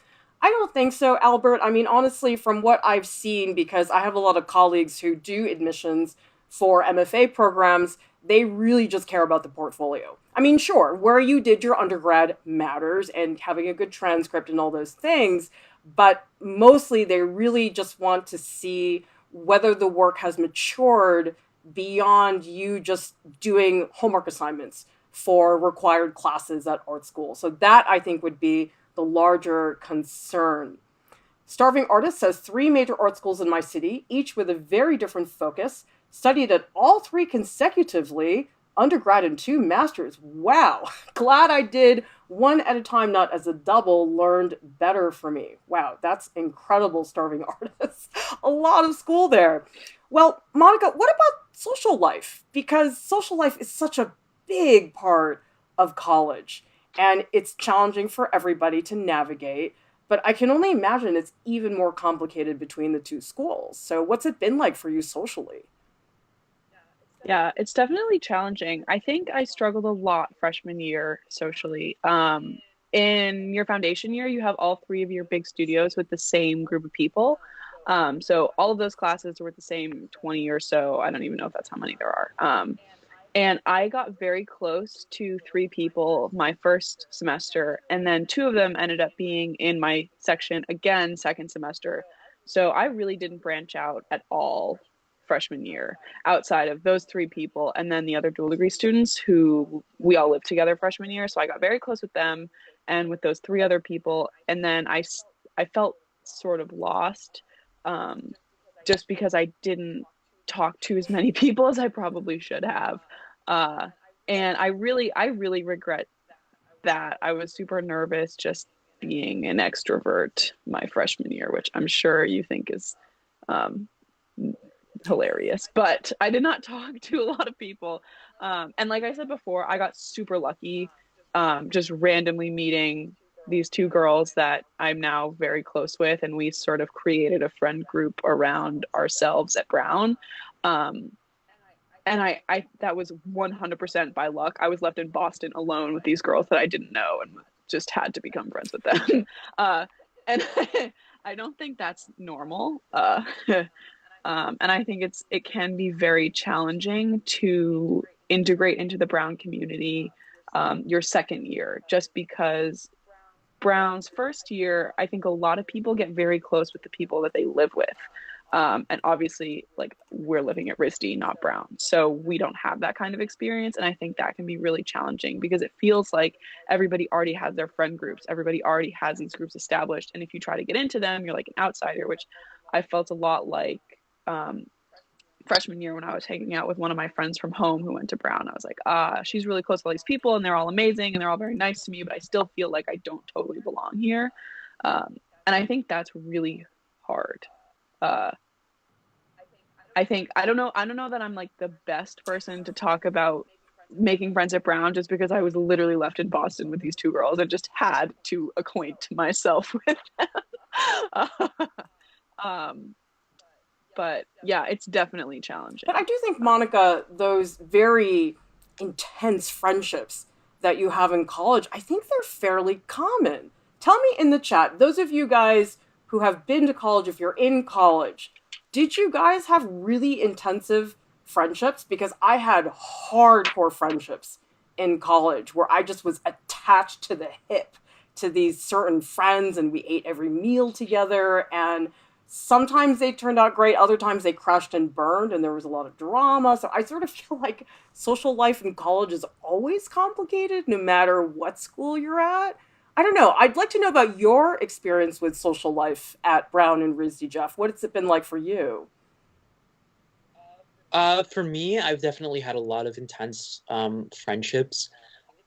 I don't think so, Albert. I mean, honestly, from what I've seen, because I have a lot of colleagues who do admissions for MFA programs, they really just care about the portfolio. I mean, sure, where you did your undergrad matters, and having a good transcript and all those things, but mostly they really just want to see whether the work has matured beyond you just doing homework assignments for required classes at art school. So that, I think, would be the larger concern. Starving Artist says 3 major art schools in my city, each with a very different focus. Studied at all 3 consecutively, undergrad and 2 masters. Wow. Glad I did one at a time, not as a double. Learned better for me. Wow, that's incredible, Starving Artists. A lot of school there. Well, Monika, what about social life? Because social life is such a big part of college, and it's challenging for everybody to navigate. But I can only imagine it's even more complicated between the 2 schools. So what's it been like for you socially? Yeah, it's definitely challenging. I think I struggled a lot freshman year socially. In your foundation year, you have all 3 of your big studios with the same group of people. So all of those classes were with the same 20 or so. I don't even know if that's how many there are. And I got very close to 3 people my first semester, and then 2 of them ended up being in my section again, second semester. So I really didn't branch out at all freshman year outside of those 3 people, and then the other dual degree students who we all lived together freshman year. So I got very close with them and with those 3 other people. And then I felt sort of lost, um, just because I didn't talk to as many people as I probably should have. Uh, and I really regret that. I was super nervous just being an extrovert my freshman year, which I'm sure you think is um, hilarious. But I did not talk to a lot of people. And like I said before, I got super lucky, just randomly meeting these 2 girls that I'm now very close with, and we sort of created a friend group around ourselves at Brown. Um, and I that was 100% by luck. I was left in Boston alone with these girls that I didn't know and just had to become friends with them. And I don't think that's normal. And I think it can be very challenging to integrate into the Brown community your second year, just because Brown's first year, I think a lot of people get very close with the people that they live with. And obviously, like, we're living at RISD, not Brown. So we don't have that kind of experience. And I think that can be really challenging because it feels like everybody already has their friend groups. Everybody already has these groups established. And if you try to get into them, you're like an outsider, which I felt a lot like um, freshman year when I was hanging out with one of my friends from home who went to Brown. I was like, she's really close to all these people and they're all amazing and they're all very nice to me, but I still feel like I don't totally belong here. And I think that's really hard. I think I don't know that I'm like the best person to talk about making friends at Brown, just because I was literally left in Boston with these 2 girls and just had to acquaint myself with them. um, but yeah, it's definitely challenging. But I do think, Monika, those very intense friendships that you have in college, I think they're fairly common. Tell me in the chat, those of you guys who have been to college, if you're in college, did you guys have really intensive friendships? Because I had hardcore friendships in college where I just was attached to the hip to these certain friends, and we ate every meal together, and sometimes they turned out great, other times they crashed and burned, and there was a lot of drama. So I sort of feel like social life in college is always complicated, no matter what school you're at. I don't know. I'd like to know about your experience with social life at Brown and RISD, Jeff. What has it been like for you? For me, I've definitely had a lot of intense friendships.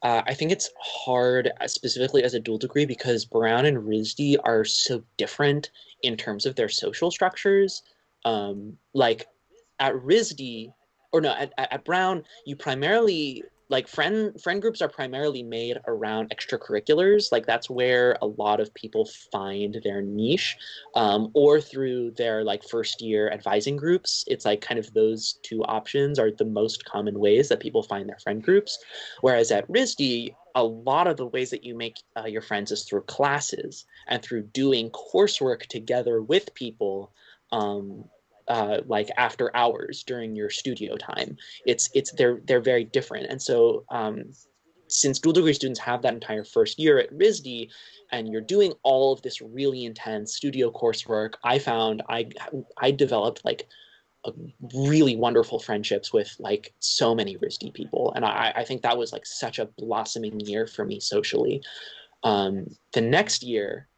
I think it's hard, specifically as a dual degree, because Brown and RISD are so different in terms of their social structures. Like at RISD, or no, at Brown, you primarily, like, friend groups are primarily made around extracurriculars. Like, that's where a lot of people find their niche, or through their, like, first year advising groups. It's like kind of those 2 options are the most common ways that people find their friend groups. Whereas at RISD, a lot of the ways that you make your friends is through classes and through doing coursework together with people, like after hours during your studio time. They're very different. And so since dual degree students have that entire first year at RISD, and you're doing all of this really intense studio coursework, I found I developed like really wonderful friendships with like so many RISD people. And I think that was like such a blossoming year for me socially. The next year,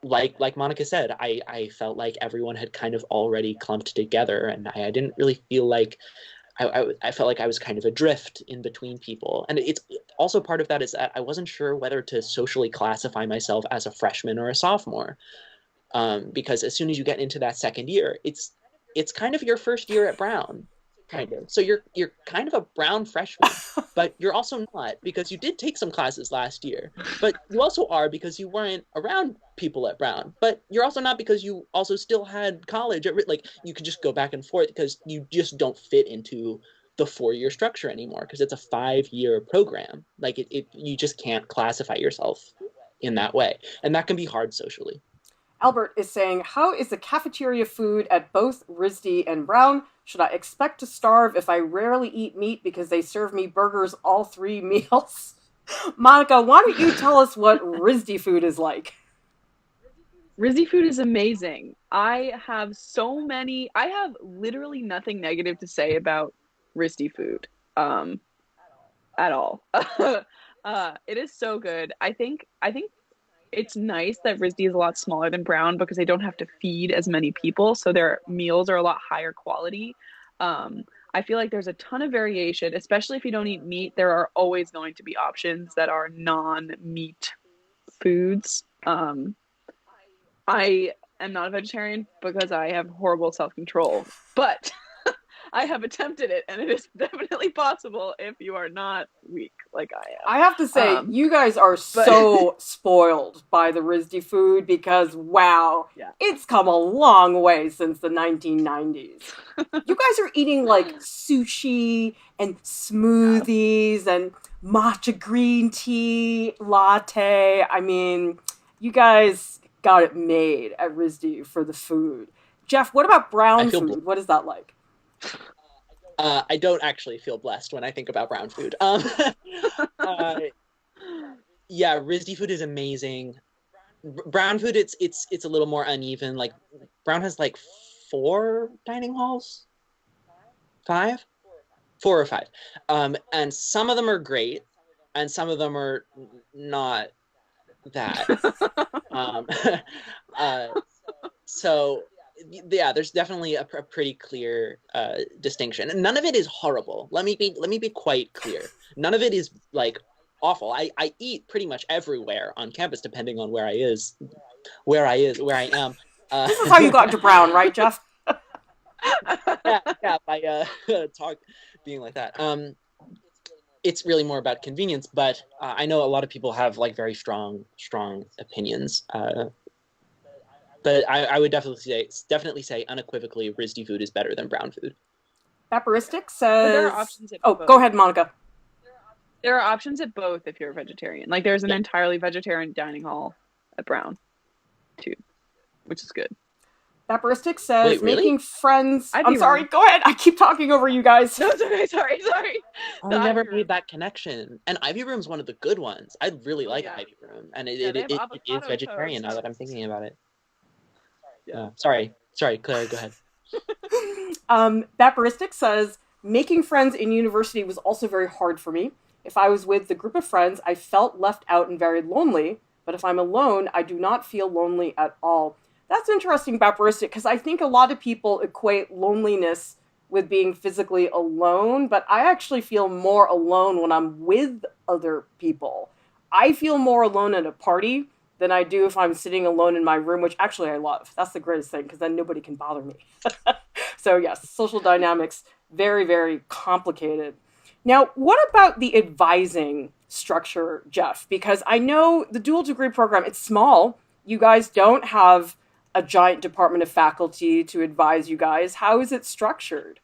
like Monika said, I felt like everyone had kind of already clumped together, and I didn't really feel like I felt like I was kind of adrift in between people. And it's also part of that is that I wasn't sure whether to socially classify myself as a freshman or a sophomore, because as soon as you get into that second year, it's kind of your first year at Brown. Kind of. So you're kind of a Brown freshman, but you're also not, because you did take some classes last year. But you also are because you weren't around people at Brown. But you're also not because you also still had college. Like, you could just go back and forth because you just don't fit into the 4-year structure anymore, because it's a 5-year program. Like, you just can't classify yourself in that way. And that can be hard socially. Albert is saying, how is the cafeteria food at both RISD and Brown? Should I expect to starve if I rarely eat meat because they serve me burgers all 3 meals? Monika, why don't you tell us what RISD food is like? RISD food is amazing. I have literally nothing negative to say about RISD food. Um, at all. It is so good. I think it's nice that RISD is a lot smaller than Brown because they don't have to feed as many people, so their meals are a lot higher quality. Um, I feel like there's a ton of variation, especially if you don't eat meat. There are always going to be options that are non-meat foods. I am not a vegetarian because I have horrible self-control, but I have attempted it, and it is definitely possible if you are not weak like I have to I say, am. you guys are But so spoiled by the RISD food because, wow, yeah. it's come a long way since the 1990s. You guys are eating like sushi and Yes. smoothies and matcha green tea latte. I mean, you guys got it made at RISD for the food. Jeff, what about I brown feel food? What is that like? I don't actually feel blessed when I think about brown food. Uh, yeah, RISD food is amazing. Brown food, it's a little more uneven. Like Brown has like 4 dining halls, 5, 4 or 5, and some of them are great, and some of them are not that. Um, uh, so yeah, there's definitely a pretty clear distinction, and none of it is horrible. Let me be quite clear. None of it is like awful. I eat pretty much everywhere on campus, depending on where I am. Uh, This is how you got into brown, right, Jeff? yeah, by talk being like that. It's really more about convenience, but I know a lot of people have like very strong opinions. But I would definitely say unequivocally, RISD food is better than brown food. Vaporistic But there are says. options at Oh, both. go ahead, Monika. There are options at both if you're a vegetarian. Like there's an Yeah. entirely vegetarian dining hall at Brown too, which is good. Vaporistic says Wait, really? making friends. I'd I'm be sorry, wrong. go ahead. I keep talking over you guys. No, it's okay. Sorry. The I never Ivy made Room. that connection. And Ivy Room's one of the good ones. I really Oh like yeah, Ivy Room, and yeah. They have it is avocado vegetarian now toast. that I'm thinking about it. Yeah. Sorry, Clara, go ahead. Vaporistic says making friends in university was also very hard for me. If I was with the group of friends, I felt left out and very lonely. But if I'm alone, I do not feel lonely at all. That's interesting, Vaporistic, because I think a lot of people equate loneliness with being physically alone, but I actually feel more alone when I'm with other people. I feel more alone at a party than I do if I'm sitting alone in my room, which actually I love. That's the greatest thing because then nobody can bother me. So, yes, social dynamics, very, very complicated. Now, what about the advising structure, Jeff? Because I know the dual degree program, it's small. You guys don't have a giant department of faculty to advise you guys. How is it structured?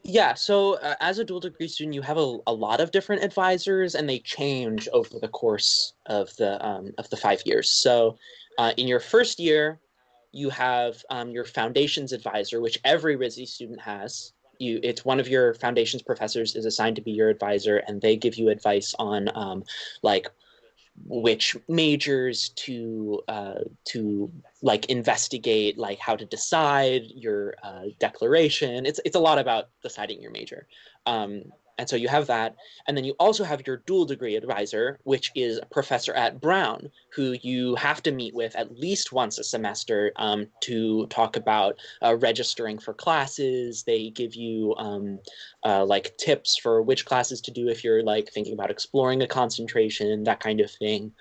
Yeah, so as a dual degree student, you have a lot of different advisors, and they change over the course of the 5 years. So, in your first year, you have your foundations advisor, which every RISD student has. It's one of your foundations professors is assigned to be your advisor, and they give you advice on like which majors to like investigate, like how to decide your declaration. It's a lot about deciding your major. And so you have that, and then you also have your dual degree advisor, which is a professor at Brown, who you have to meet with at least once a semester to talk about registering for classes. They give you like tips for which classes to do if you're like thinking about exploring a concentration, that kind of thing.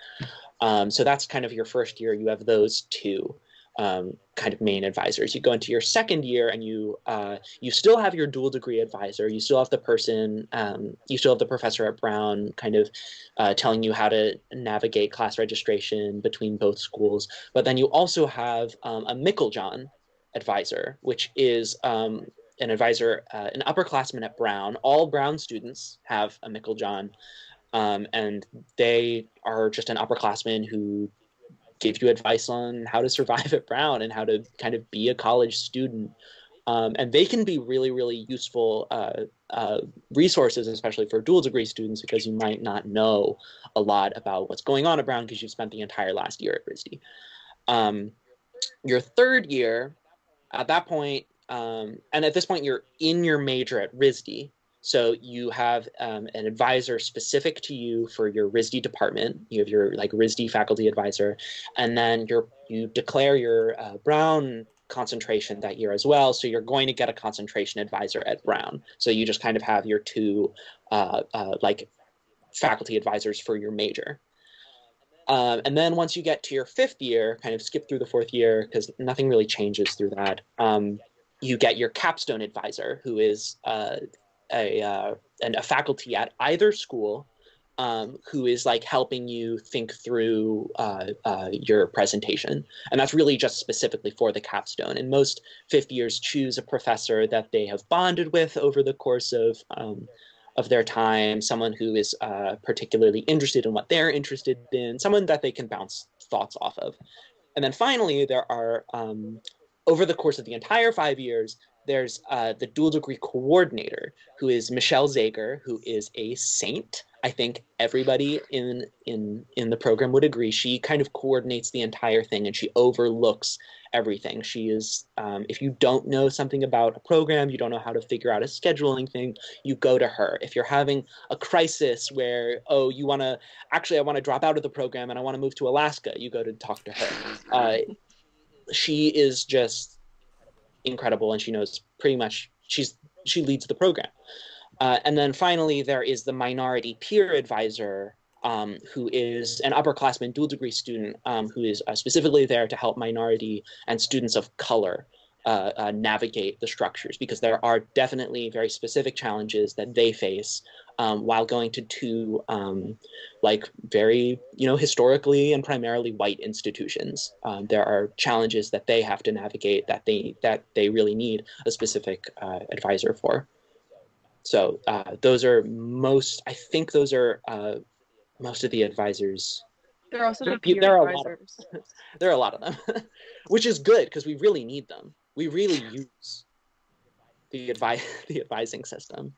So that's kind of your first year. You have those two kind of main advisors. You go into your second year, and you still have your dual degree advisor. You still have the person, you still have the professor at Brown, kind of telling you how to navigate class registration between both schools. But then you also have a Micklejohn advisor, which is an advisor, an upperclassman at Brown. All Brown students have a Micklejohn, and they are just an upperclassman who give you advice on how to survive at Brown and how to kind of be a college student. And they can be really, really useful resources, especially for dual degree students, because you might not know a lot about what's going on at Brown because you've spent the entire last year at RISD. Your third year, at that point, and at this point, you're in your major at RISD. So you have an advisor specific to you for your RISD department. You have your like RISD faculty advisor, and then you declare your Brown concentration that year as well. So you're going to get a concentration advisor at Brown. So you just kind of have your two like faculty advisors for your major. And then once you get to your fifth year, kind of skip through the fourth year because nothing really changes through that. You get your capstone advisor, who is a faculty at either school, who is like helping you think through your presentation. And that's really just specifically for the capstone. And most fifth years choose a professor that they have bonded with over the course of their time, someone who is particularly interested in what they're interested in, someone that they can bounce thoughts off of. And then finally, there are, over the course of the entire 5 years, there's the dual degree coordinator, who is Michelle Zager, who is a saint. I think everybody in the program would agree. She kind of coordinates the entire thing and she overlooks everything. She is, if you don't know something about a program, you don't know how to figure out a scheduling thing, you go to her. If you're having a crisis where, oh, I want to drop out of the program and I want to move to Alaska, you go to talk to her. She is just incredible, and she knows pretty much, she leads the program. And then finally, there is the minority peer advisor, who is an upperclassman dual degree student, who is specifically there to help minority and students of color navigate the structures, because there are definitely very specific challenges that they face while going to two like very, historically and primarily white institutions. There are challenges that they have to navigate that they really need a specific advisor for. So those are most of the advisors. There are also the peer advisors. There are a lot of them, which is good because we really need them. We really use the advising system.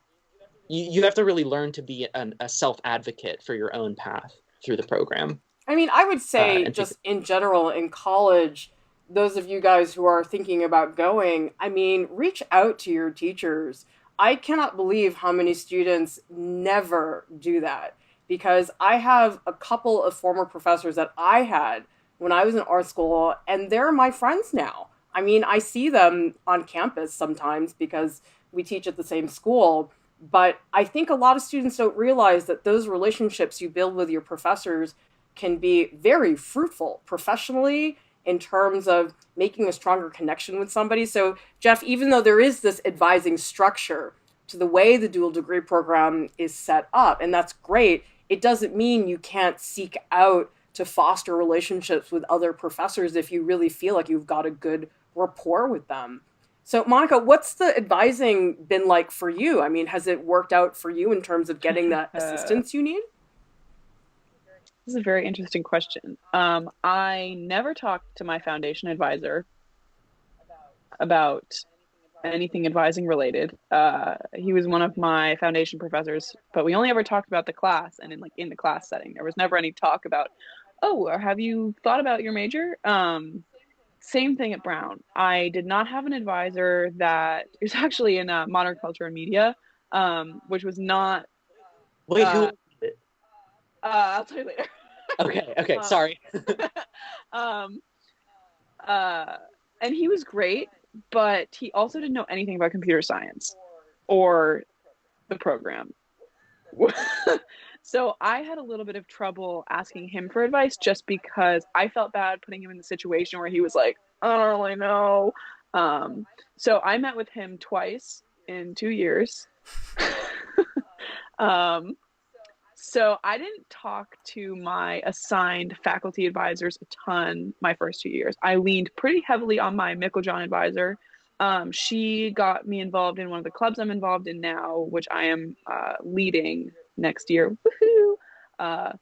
You have to really learn to be a self-advocate for your own path through the program. I mean, I would say just in general in college, those of you guys who are thinking about going, I mean, reach out to your teachers. I cannot believe how many students never do that, because I have a couple of former professors that I had when I was in art school, and they're my friends now. I mean, I see them on campus sometimes because we teach at the same school, but I think a lot of students don't realize that those relationships you build with your professors can be very fruitful professionally in terms of making a stronger connection with somebody. So, Jeff, even though there is this advising structure to the way the dual degree program is set up, and that's great, it doesn't mean you can't seek out to foster relationships with other professors if you really feel like you've got a good rapport with them. So, Monika, what's the advising been like for you? I mean, has it worked out for you in terms of getting that assistance you need? This is a very interesting question. I never talked to my foundation advisor about anything advising related. He was one of my foundation professors, but we only ever talked about the class, and in the class setting. There was never any talk about, oh, have you thought about your major? Same thing at Brown. I did not have an advisor that it was actually in modern culture and media, which was not. Wait, who? I'll tell you later. Okay, sorry. And he was great, but he also didn't know anything about computer science or the program. So I had a little bit of trouble asking him for advice just because I felt bad putting him in the situation where he was like, I don't really know. So I met with him twice in 2 years. So I didn't talk to my assigned faculty advisors a ton my first 2 years. I leaned pretty heavily on my Micklejohn advisor. She got me involved in one of the clubs I'm involved in now, which I am leading next year. Woohoo!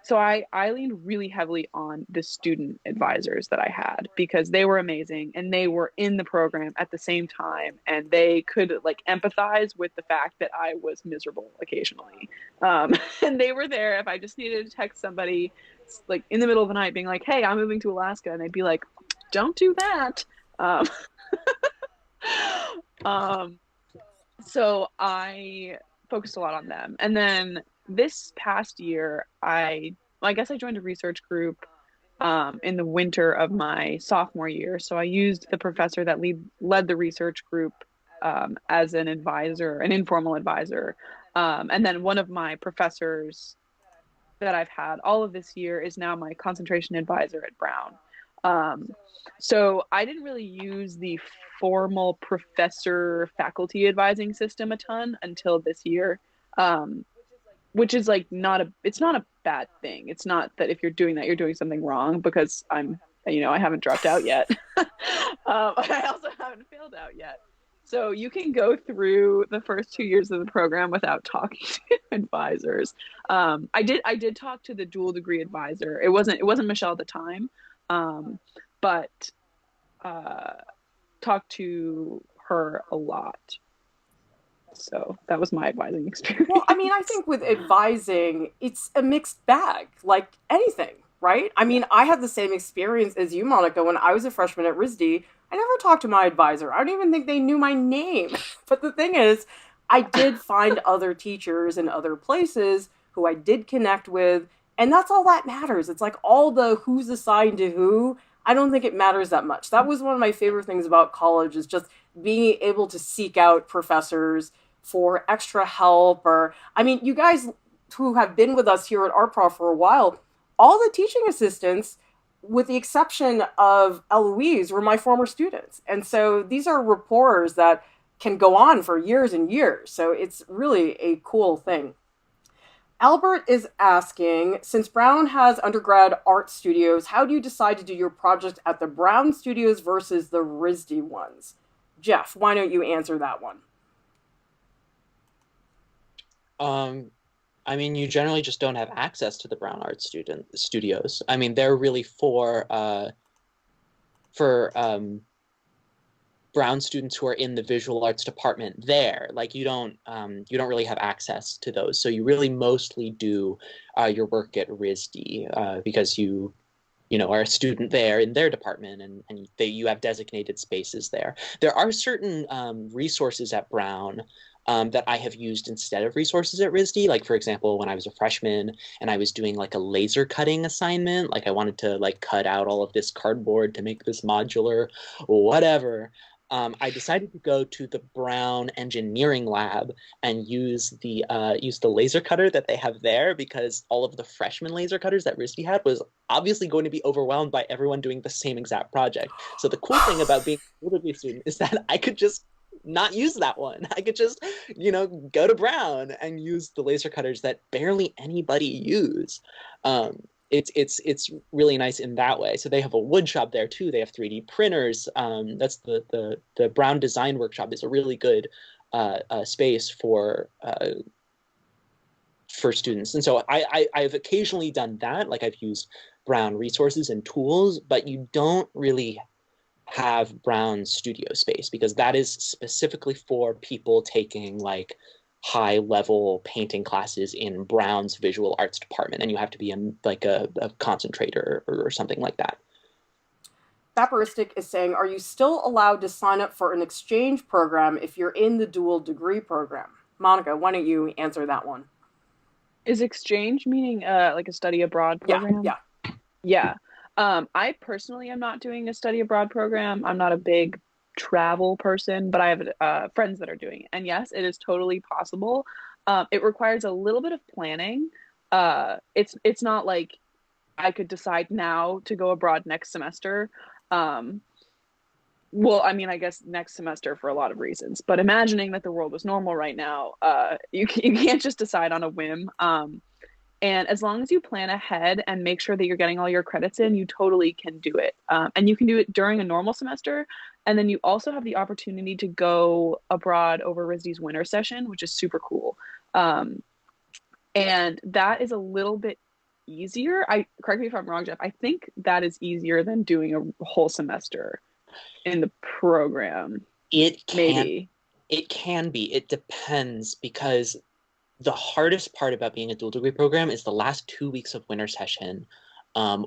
so I leaned really heavily on the student advisors that I had because they were amazing and they were in the program at the same time and they could like empathize with the fact that I was miserable occasionally. And they were there if I just needed to text somebody like in the middle of the night being like, hey, I'm moving to Alaska. And they'd be like, don't do that. Um, um, so I focused a lot on them. And then this past year, I guess I joined a research group in the winter of my sophomore year. So I used the professor that led the research group as an advisor, an informal advisor. And then one of my professors that I've had all of this year is now my concentration advisor at Brown. Um, so I didn't really use the formal professor faculty advising system a ton until this year. Which is like it's not a bad thing. It's not that if you're doing that, you're doing something wrong because I haven't dropped out yet. I also haven't failed out yet. So you can go through the first 2 years of the program without talking to advisors. I did talk to the dual degree advisor. It wasn't Michelle at the time, but talked to her a lot. So that was my advising experience. Well, I mean, I think with advising, it's a mixed bag, like anything, right? I mean, I had the same experience as you, Monika, when I was a freshman at RISD. I never talked to my advisor. I don't even think they knew my name. But the thing is, I did find other teachers in other places who I did connect with, and that's all that matters. It's like all the who's assigned to who, I don't think it matters that much. That was one of my favorite things about college is just being able to seek out professors for extra help. Or, I mean, you guys who have been with us here at Prof for a while, all the teaching assistants, with the exception of Eloise, were my former students. And so these are rapports that can go on for years and years. So it's really a cool thing. Albert is asking, since Brown has undergrad art studios, how do you decide to do your project at the Brown studios versus the RISD ones? Jeff, why don't you answer that one? I mean, you generally just don't have access to the Brown Art studios. I mean, they're really for Brown students who are in the visual arts department there. Like you don't really have access to those. So you really mostly do your work at RISD because you are a student there in their department and you have designated spaces there. There are certain resources at Brown that I have used instead of resources at RISD. Like, for example, when I was a freshman and I was doing like a laser cutting assignment, like I wanted to like cut out all of this cardboard to make this modular whatever. I decided to go to the Brown engineering lab and use the laser cutter that they have there because all of the freshman laser cutters that RISD had was obviously going to be overwhelmed by everyone doing the same exact project. So the cool thing about being a degree student is that I could just not use that one. I could just, go to Brown and use the laser cutters that barely anybody use. It's really nice in that way. So they have a wood shop there too. They have 3D printers. That's the Brown Design Workshop is a really good space for students. And so I've occasionally done that. Like I've used Brown resources and tools, but you don't really have Brown studio space because that is specifically for people taking like high level painting classes in Brown's visual arts department, and you have to be in like a concentrator or something like that. Vaporistic is saying, are you still allowed to sign up for an exchange program if you're in the dual degree program? Monika, why don't you answer that one? Is exchange meaning like a study abroad program? Yeah. I personally am not doing a study abroad program. I'm not a big travel person, but I have friends that are doing it. And yes, it is totally possible. It requires a little bit of planning. It's not like I could decide now to go abroad next semester. Well, I mean, I guess next semester for a lot of reasons, but imagining that the world was normal right now, you can't just decide on a whim. And as long as you plan ahead and make sure that you're getting all your credits in, you totally can do it. And you can do it during a normal semester. And then you also have the opportunity to go abroad over RISD's winter session, which is super cool. And that is a little bit easier. I correct me if I'm wrong, Jeff. I think that is easier than doing a whole semester in the program. It can Maybe. it can be. It depends because the hardest part about being a dual degree program is the last 2 weeks of winter session,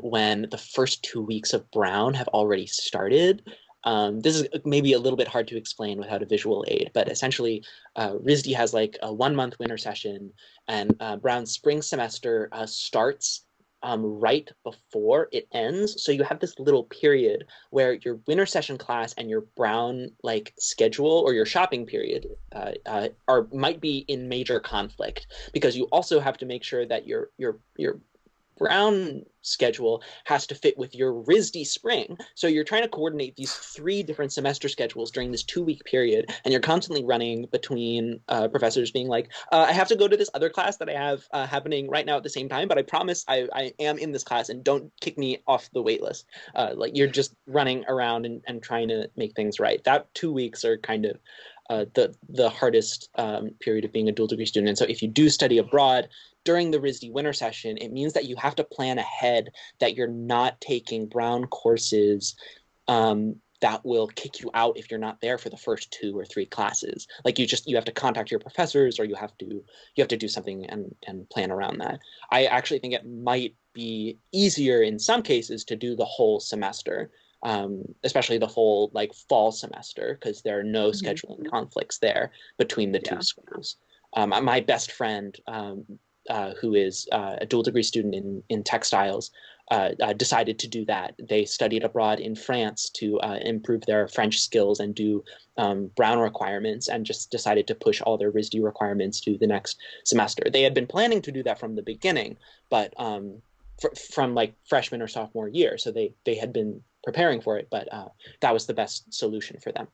when the first 2 weeks of Brown have already started. This is maybe a little bit hard to explain without a visual aid, but essentially, RISD has like a 1 month winter session, and Brown's spring semester starts right before it ends. So you have this little period where your winter session class and your Brown like schedule or your shopping period are might be in major conflict, because you also have to make sure that your Brown schedule has to fit with your RISD spring. So you're trying to coordinate these three different semester schedules during this 2 week period, and you're constantly running between professors being like, I have to go to this other class that I have happening right now at the same time, but I promise I am in this class and don't kick me off the wait list. Like you're just running around and trying to make things right. That 2 weeks are kind of the hardest period of being a dual degree student. And so if you do study abroad during the RISD winter session, it means that you have to plan ahead that you're not taking Brown courses that will kick you out if you're not there for the first 2 or 3 classes. Like you have to contact your professors, or you have to do something and plan around that. I actually think it might be easier in some cases to do the whole semester, especially the whole like fall semester, because there are no scheduling conflicts there between the two schools. My best friend, who is a dual degree student in textiles, decided to do that. They studied abroad in France to improve their French skills and do Brown requirements, and just decided to push all their RISD requirements to the next semester. They had been planning to do that from the beginning, but from like freshman or sophomore year. So they had been preparing for it, but that was the best solution for them.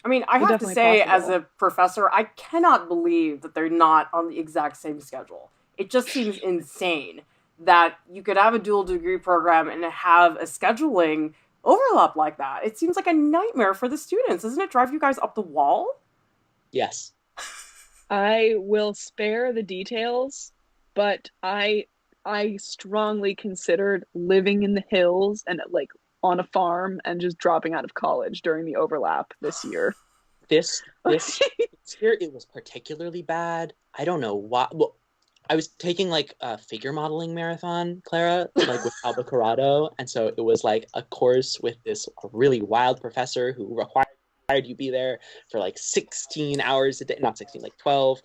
I mean, I have to say, as a professor, I cannot believe that they're not on the exact same schedule. It just seems insane that you could have a dual degree program and have a scheduling overlap like that. It seems like a nightmare for the students. Doesn't it drive you guys up the wall? Yes. I will spare the details, but I strongly considered living in the hills and like on a farm and just dropping out of college during the overlap this year. This year it was particularly bad. I don't know why. Well, I was taking like a figure modeling marathon, Clara, like with Alba Corrado, and so it was like a course with this really wild professor who required you be there for like 16 hours a day, not 16, like 12.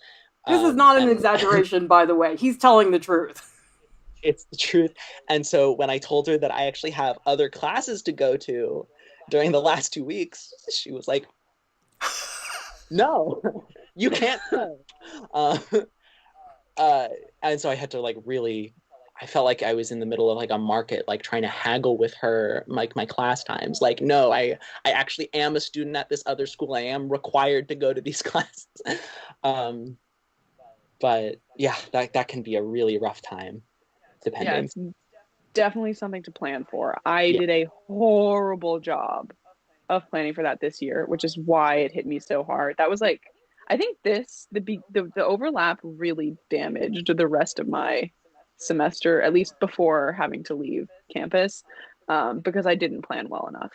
This is not an exaggeration, by the way. He's telling the truth. It's the truth. And so when I told her that I actually have other classes to go to during the last 2 weeks, she was like, no, you can't go. And so I had to like really, I felt like I was in the middle of like a market, like trying to haggle with her, like my class times. Like, no, I actually am a student at this other school. I am required to go to these classes. But yeah, that can be a really rough time. Depending. Yeah, it's definitely something to plan for. I did a horrible job of planning for that this year, which is why it hit me so hard. That was like, I think the overlap really damaged the rest of my semester, at least before having to leave campus, because I didn't plan well enough.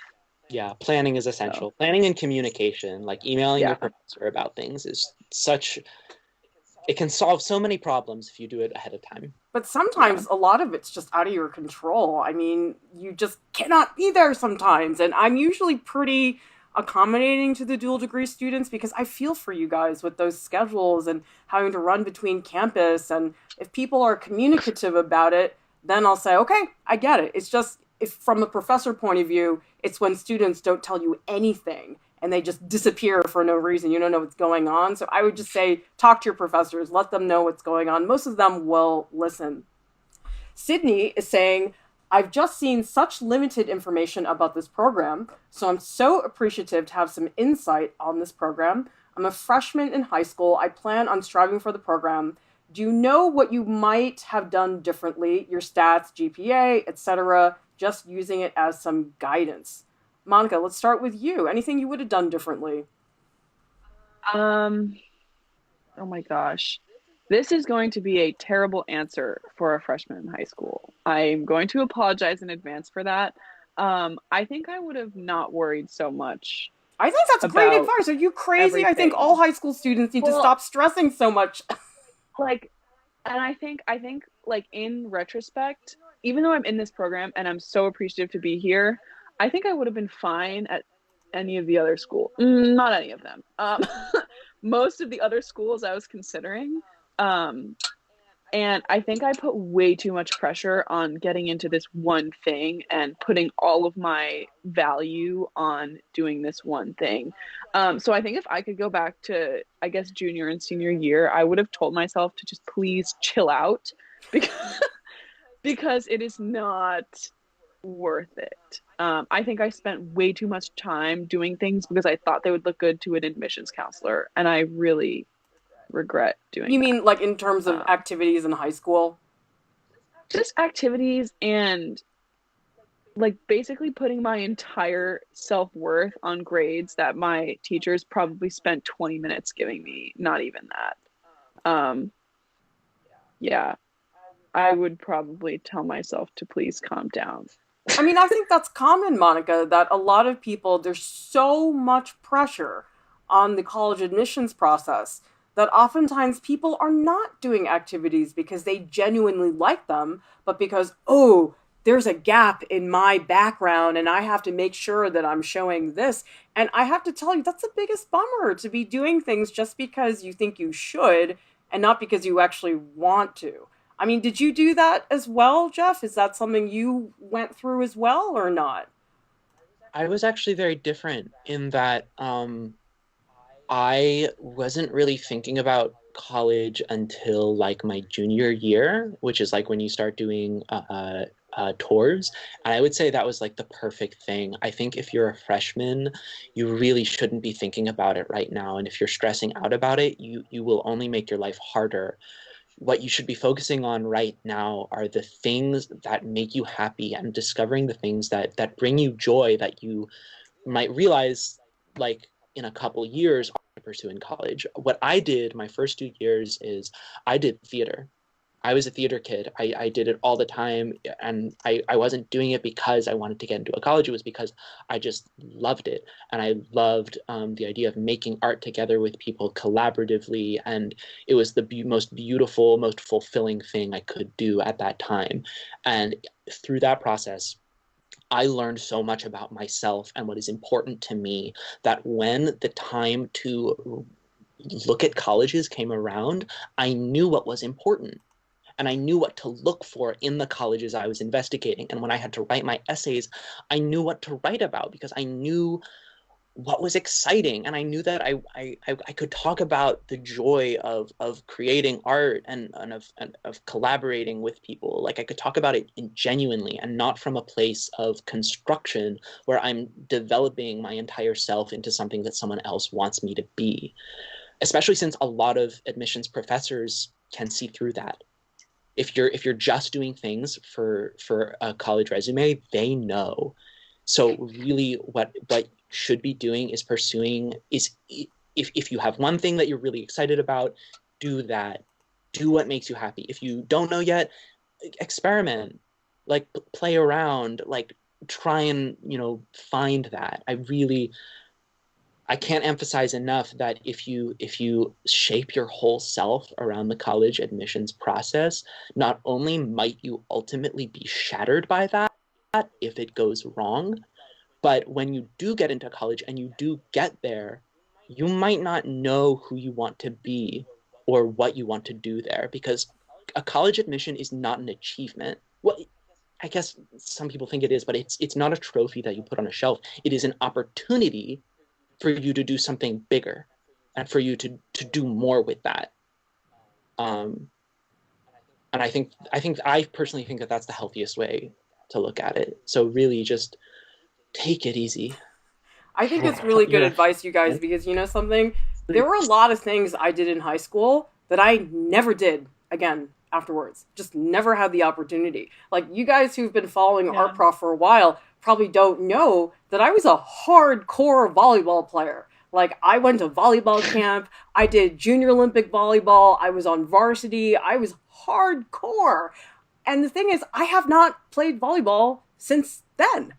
Yeah, planning is essential. So, planning and communication, like emailing your professor about things, is such. It can solve so many problems if you do it ahead of time. But sometimes a lot of it's just out of your control. I mean, you just cannot be there sometimes. And I'm usually pretty accommodating to the dual degree students because I feel for you guys with those schedules and having to run between campus. And if people are communicative about it, then I'll say, okay, I get it. It's just, if from a professor point of view, it's when students don't tell you anything and they just disappear for no reason. You don't know what's going on. So I would just say, talk to your professors, let them know what's going on. Most of them will listen. Sydney is saying, I've just seen such limited information about this program, so I'm so appreciative to have some insight on this program. I'm a freshman in high school. I plan on striving for the program. Do you know what you might have done differently? Your stats, GPA, etc., just using it as some guidance. Monika, let's start with you. Anything you would have done differently? Oh my gosh. This is going to be a terrible answer for a freshman in high school. I'm going to apologize in advance for that. I think I would have not worried so much I think that's great about advice. Are you crazy? I think all everything. high school students need to Well, stop stressing so much. like, and I think like in retrospect, even though I'm in this program and I'm so appreciative to be here, I think I would have been fine at any of the other schools. Not any of them. Most of the other schools I was considering. Um, And I think I put way too much pressure on getting into this one thing and putting all of my value on doing this one thing. So I think if I could go back to, I guess, junior and senior year, I would have told myself to just please chill out because, because it is not worth it. I think I spent way too much time doing things because I thought they would look good to an admissions counselor. And I really regret doing You that. mean like in terms of Um, activities in high school? just activities and like basically putting my entire self-worth on grades that my teachers probably spent 20 minutes giving me, not even that. Yeah, I would probably tell myself to please calm down. I mean, I think that's common, Monica, that a lot of people, there's so much pressure on the college admissions process that oftentimes people are not doing activities because they genuinely like them, but because, oh, there's a gap in my background and I have to make sure that I'm showing this. And I have to tell you, that's the biggest bummer to be doing things just because you think you should and not because you actually want to. I mean, did you do that as well, Jeff? Is that something you went through as well or not? I was actually very different in that I wasn't really thinking about college until like my junior year, which is like when you start doing tours. And I would say that was like the perfect thing. I think if you're a freshman, you really shouldn't be thinking about it right now. And if you're stressing out about it, you will only make your life harder. What you should be focusing on right now are the things that make you happy and discovering the things that bring you joy that you might realize like in a couple years to pursue in college. What I did my first 2 years is I did theater. I was a theater kid. I did it all the time, and I wasn't doing it because I wanted to get into a college. It was because I just loved it. And I loved the idea of making art together with people collaboratively. And it was the most beautiful, most fulfilling thing I could do at that time. And through that process, I learned so much about myself and what is important to me that when the time to look at colleges came around, I knew what was important and I knew what to look for in the colleges I was investigating. And when I had to write my essays, I knew what to write about because I knew what was exciting, and I knew that I could talk about the joy of creating art and of collaborating with people. Like I could talk about it genuinely and not from a place of construction where I'm developing my entire self into something that someone else wants me to be. Especially since a lot of admissions professors can see through that. If you're just doing things for a college resume, they know. So really what should be doing is pursuing is if you have one thing that you're really excited about, do that. Do what makes you happy. If you don't know yet, experiment. Like play around, like try and, find that. I can't emphasize enough that if you shape your whole self around the college admissions process, not only might you ultimately be shattered by that if it goes wrong, but when you do get into college and you do get there, you might not know who you want to be or what you want to do there because a college admission is not an achievement. Well, I guess some people think it is, but it's not a trophy that you put on a shelf. It is an opportunity for you to do something bigger and for you to do more with that. Um, and I personally think that that's the healthiest way to look at it. So really just take it easy. I think it's really good You're a advice, you guys, because you know something? There were a lot of things I did in high school that I never did again afterwards. Just never had the opportunity. Like you guys who've been following Yeah. Art Prof for a while probably don't know that I was a hardcore volleyball player. Like, I went to volleyball camp, I did junior Olympic volleyball, I was on varsity, I was hardcore. And the thing is, I have not played volleyball since then.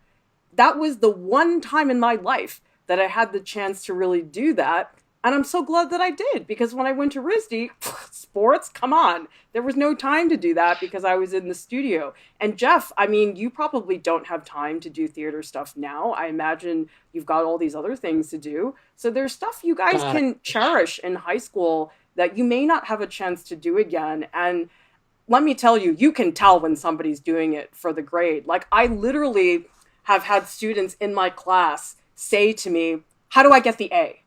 That was the one time in my life that I had the chance to really do that. And I'm so glad that I did, because when I went to RISD, sports, come on. There was no time to do that because I was in the studio. And Jeff, I mean, you probably don't have time to do theater stuff now. I imagine you've got all these other things to do. So there's stuff you guys God, can cherish in high school that you may not have a chance to do again. And let me tell you, you can tell when somebody's doing it for the grade. Like, I literally have had students in my class say to me, "How do I get the A?"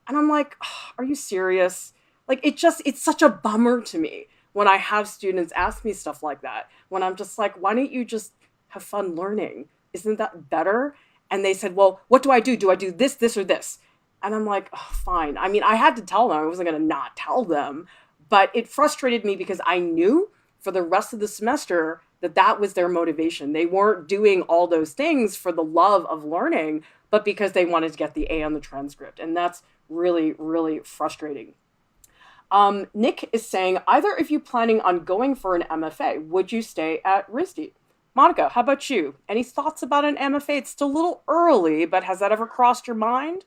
And I'm like, oh, are you serious? Like, it's such a bummer to me when I have students ask me stuff like that, when I'm just like, why don't you just have fun learning? Isn't that better? And they said, well, what do I do? Do I do this, this, or this? And I'm like, oh, fine. I mean, I had to tell them. I wasn't going to not tell them. But it frustrated me because I knew for the rest of the semester that that was their motivation. They weren't doing all those things for the love of learning, but because they wanted to get the A on the transcript. And that's really, really frustrating. Nick is saying, either of you planning on going for an MFA, would you stay at RISD? Monica, how about you? Any thoughts about an MFA? It's still a little early, but has that ever crossed your mind?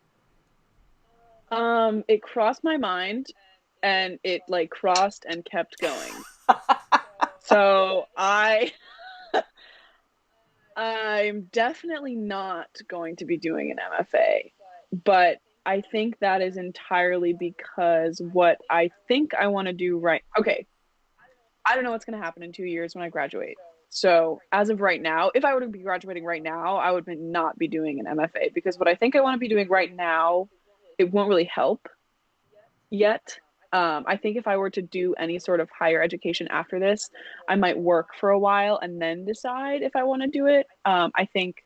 It crossed my mind and it like crossed and kept going. So I'm definitely not going to be doing an MFA, but I think that is entirely because what I think I want to do okay, I don't know what's going to happen in 2 years when I graduate. So as of right now, if I were to be graduating right now, I would not be doing an MFA because what I think I want to be doing right now, it won't really help yet. I think if I were to do any sort of higher education after this, I might work for a while and then decide if I want to do it. I think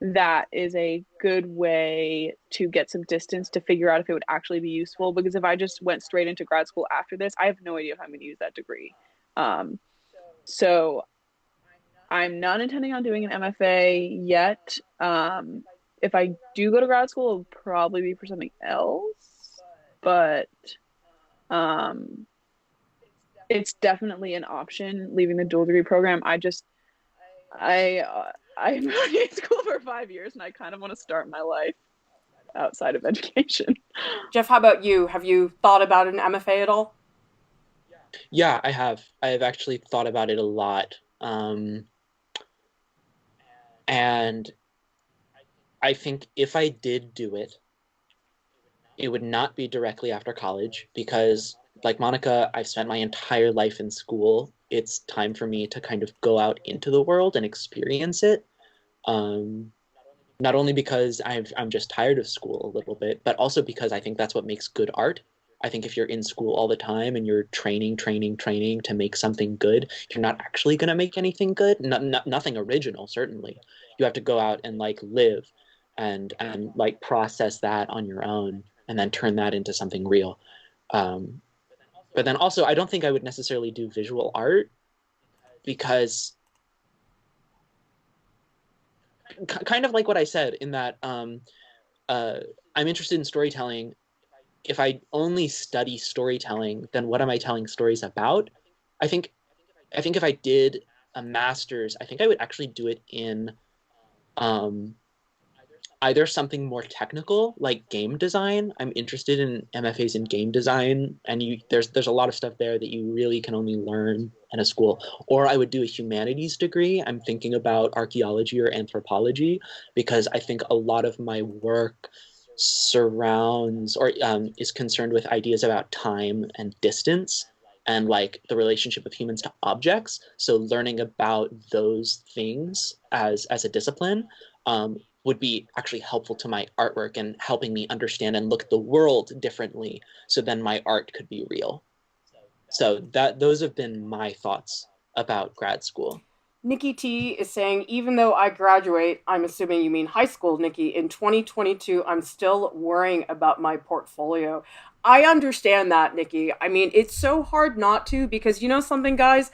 that is a good way to get some distance to figure out if it would actually be useful. Because if I just went straight into grad school after this, I have no idea if I'm going to use that degree. So I'm not intending on doing an MFA yet. If I do go to grad school, it'll probably be for something else. But it's definitely an option leaving the dual degree program. I've been in school for 5 years and I kind of want to start my life outside of education. Jeff, how about you? Have you thought about an MFA at all? yeah, I have. I have actually thought about it a lot. And I think if I did do it, it would not be directly after college because, like Monica, I've spent my entire life in school. It's time for me to kind of go out into the world and experience it. Um, Not only because I'm just tired of school a little bit, but also because I think that's what makes good art. I think if you're in school all the time and you're training, training, training to make something good, you're not actually going to make anything good. Nothing original, certainly. You have to go out and like live and like process that on your own and then turn that into something real. Um, but then also, I don't think I would necessarily do visual art because kind of like what I said in that I'm interested in storytelling. If I only study storytelling, then what am I telling stories about? I think if I did a master's, I think I would actually do it in um, either something more technical like game design. I'm interested in MFAs in game design, and there's a lot of stuff there that you really can only learn in a school. Or I would do a humanities degree. I'm thinking about archaeology or anthropology because I think a lot of my work surrounds or is concerned with ideas about time and distance and like the relationship of humans to objects. So learning about those things as a discipline would be actually helpful to my artwork and helping me understand and look at the world differently so then my art could be real. So those have been my thoughts about grad school. Nikki T is saying, even though I graduate, I'm assuming you mean high school, Nikki, in 2022, I'm still worrying about my portfolio. I understand that, Nikki. I mean, it's so hard not to because you know something, guys?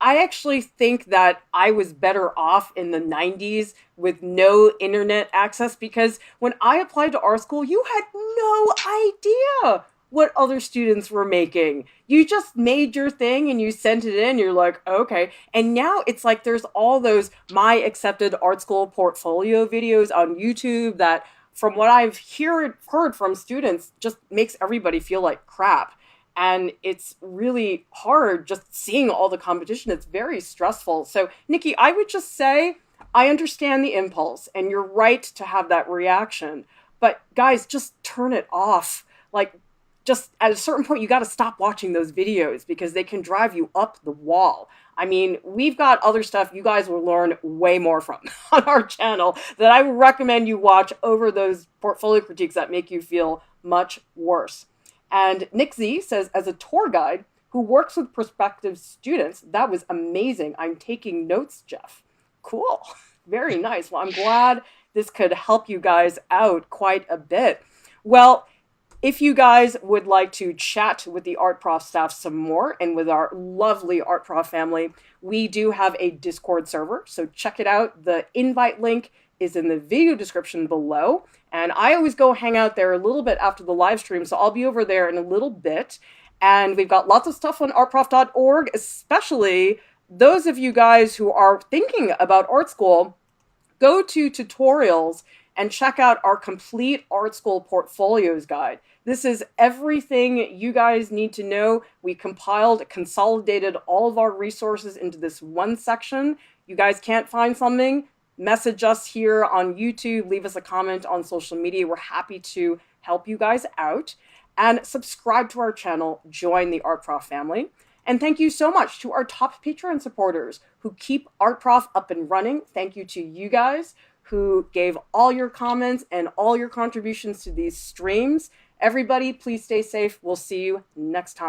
I actually think that I was better off in the 90s with no internet access because when I applied to art school, you had no idea what other students were making. You just made your thing and you sent it in. You're like, okay. And now it's like there's all those my accepted art school portfolio videos on YouTube that, from what I've heard from students, just makes everybody feel like crap. And it's really hard just seeing all the competition. It's very stressful. So, Nikki, I would just say I understand the impulse and you're right to have that reaction. But guys, just turn it off. Like, just at a certain point, you got to stop watching those videos because they can drive you up the wall. I mean, we've got other stuff you guys will learn way more from on our channel that I would recommend you watch over those portfolio critiques that make you feel much worse. And Nick Z says, as a tour guide who works with prospective students, that was amazing. I'm taking notes, Jeff. Cool. Very nice. Well, I'm glad this could help you guys out quite a bit. Well, if you guys would like to chat with the Art Prof staff some more and with our lovely Art Prof family, we do have a Discord server, so check it out. The invite link is in the video description below, and I always go hang out there a little bit after the live stream, so I'll be over there in a little bit. And we've got lots of stuff on artprof.org, especially those of you guys who are thinking about art school. Go to tutorials and check out our complete art school portfolios guide. This is everything you guys need to know. We consolidated all of our resources into this one section. You guys can't find something? Message us here on YouTube, leave us a comment on social media. We're happy to help you guys out. And subscribe to our channel, join the Art Prof family. And thank you so much to our top Patreon supporters who keep Art Prof up and running. Thank you to you guys who gave all your comments and all your contributions to these streams. Everybody, please stay safe. We'll see you next time.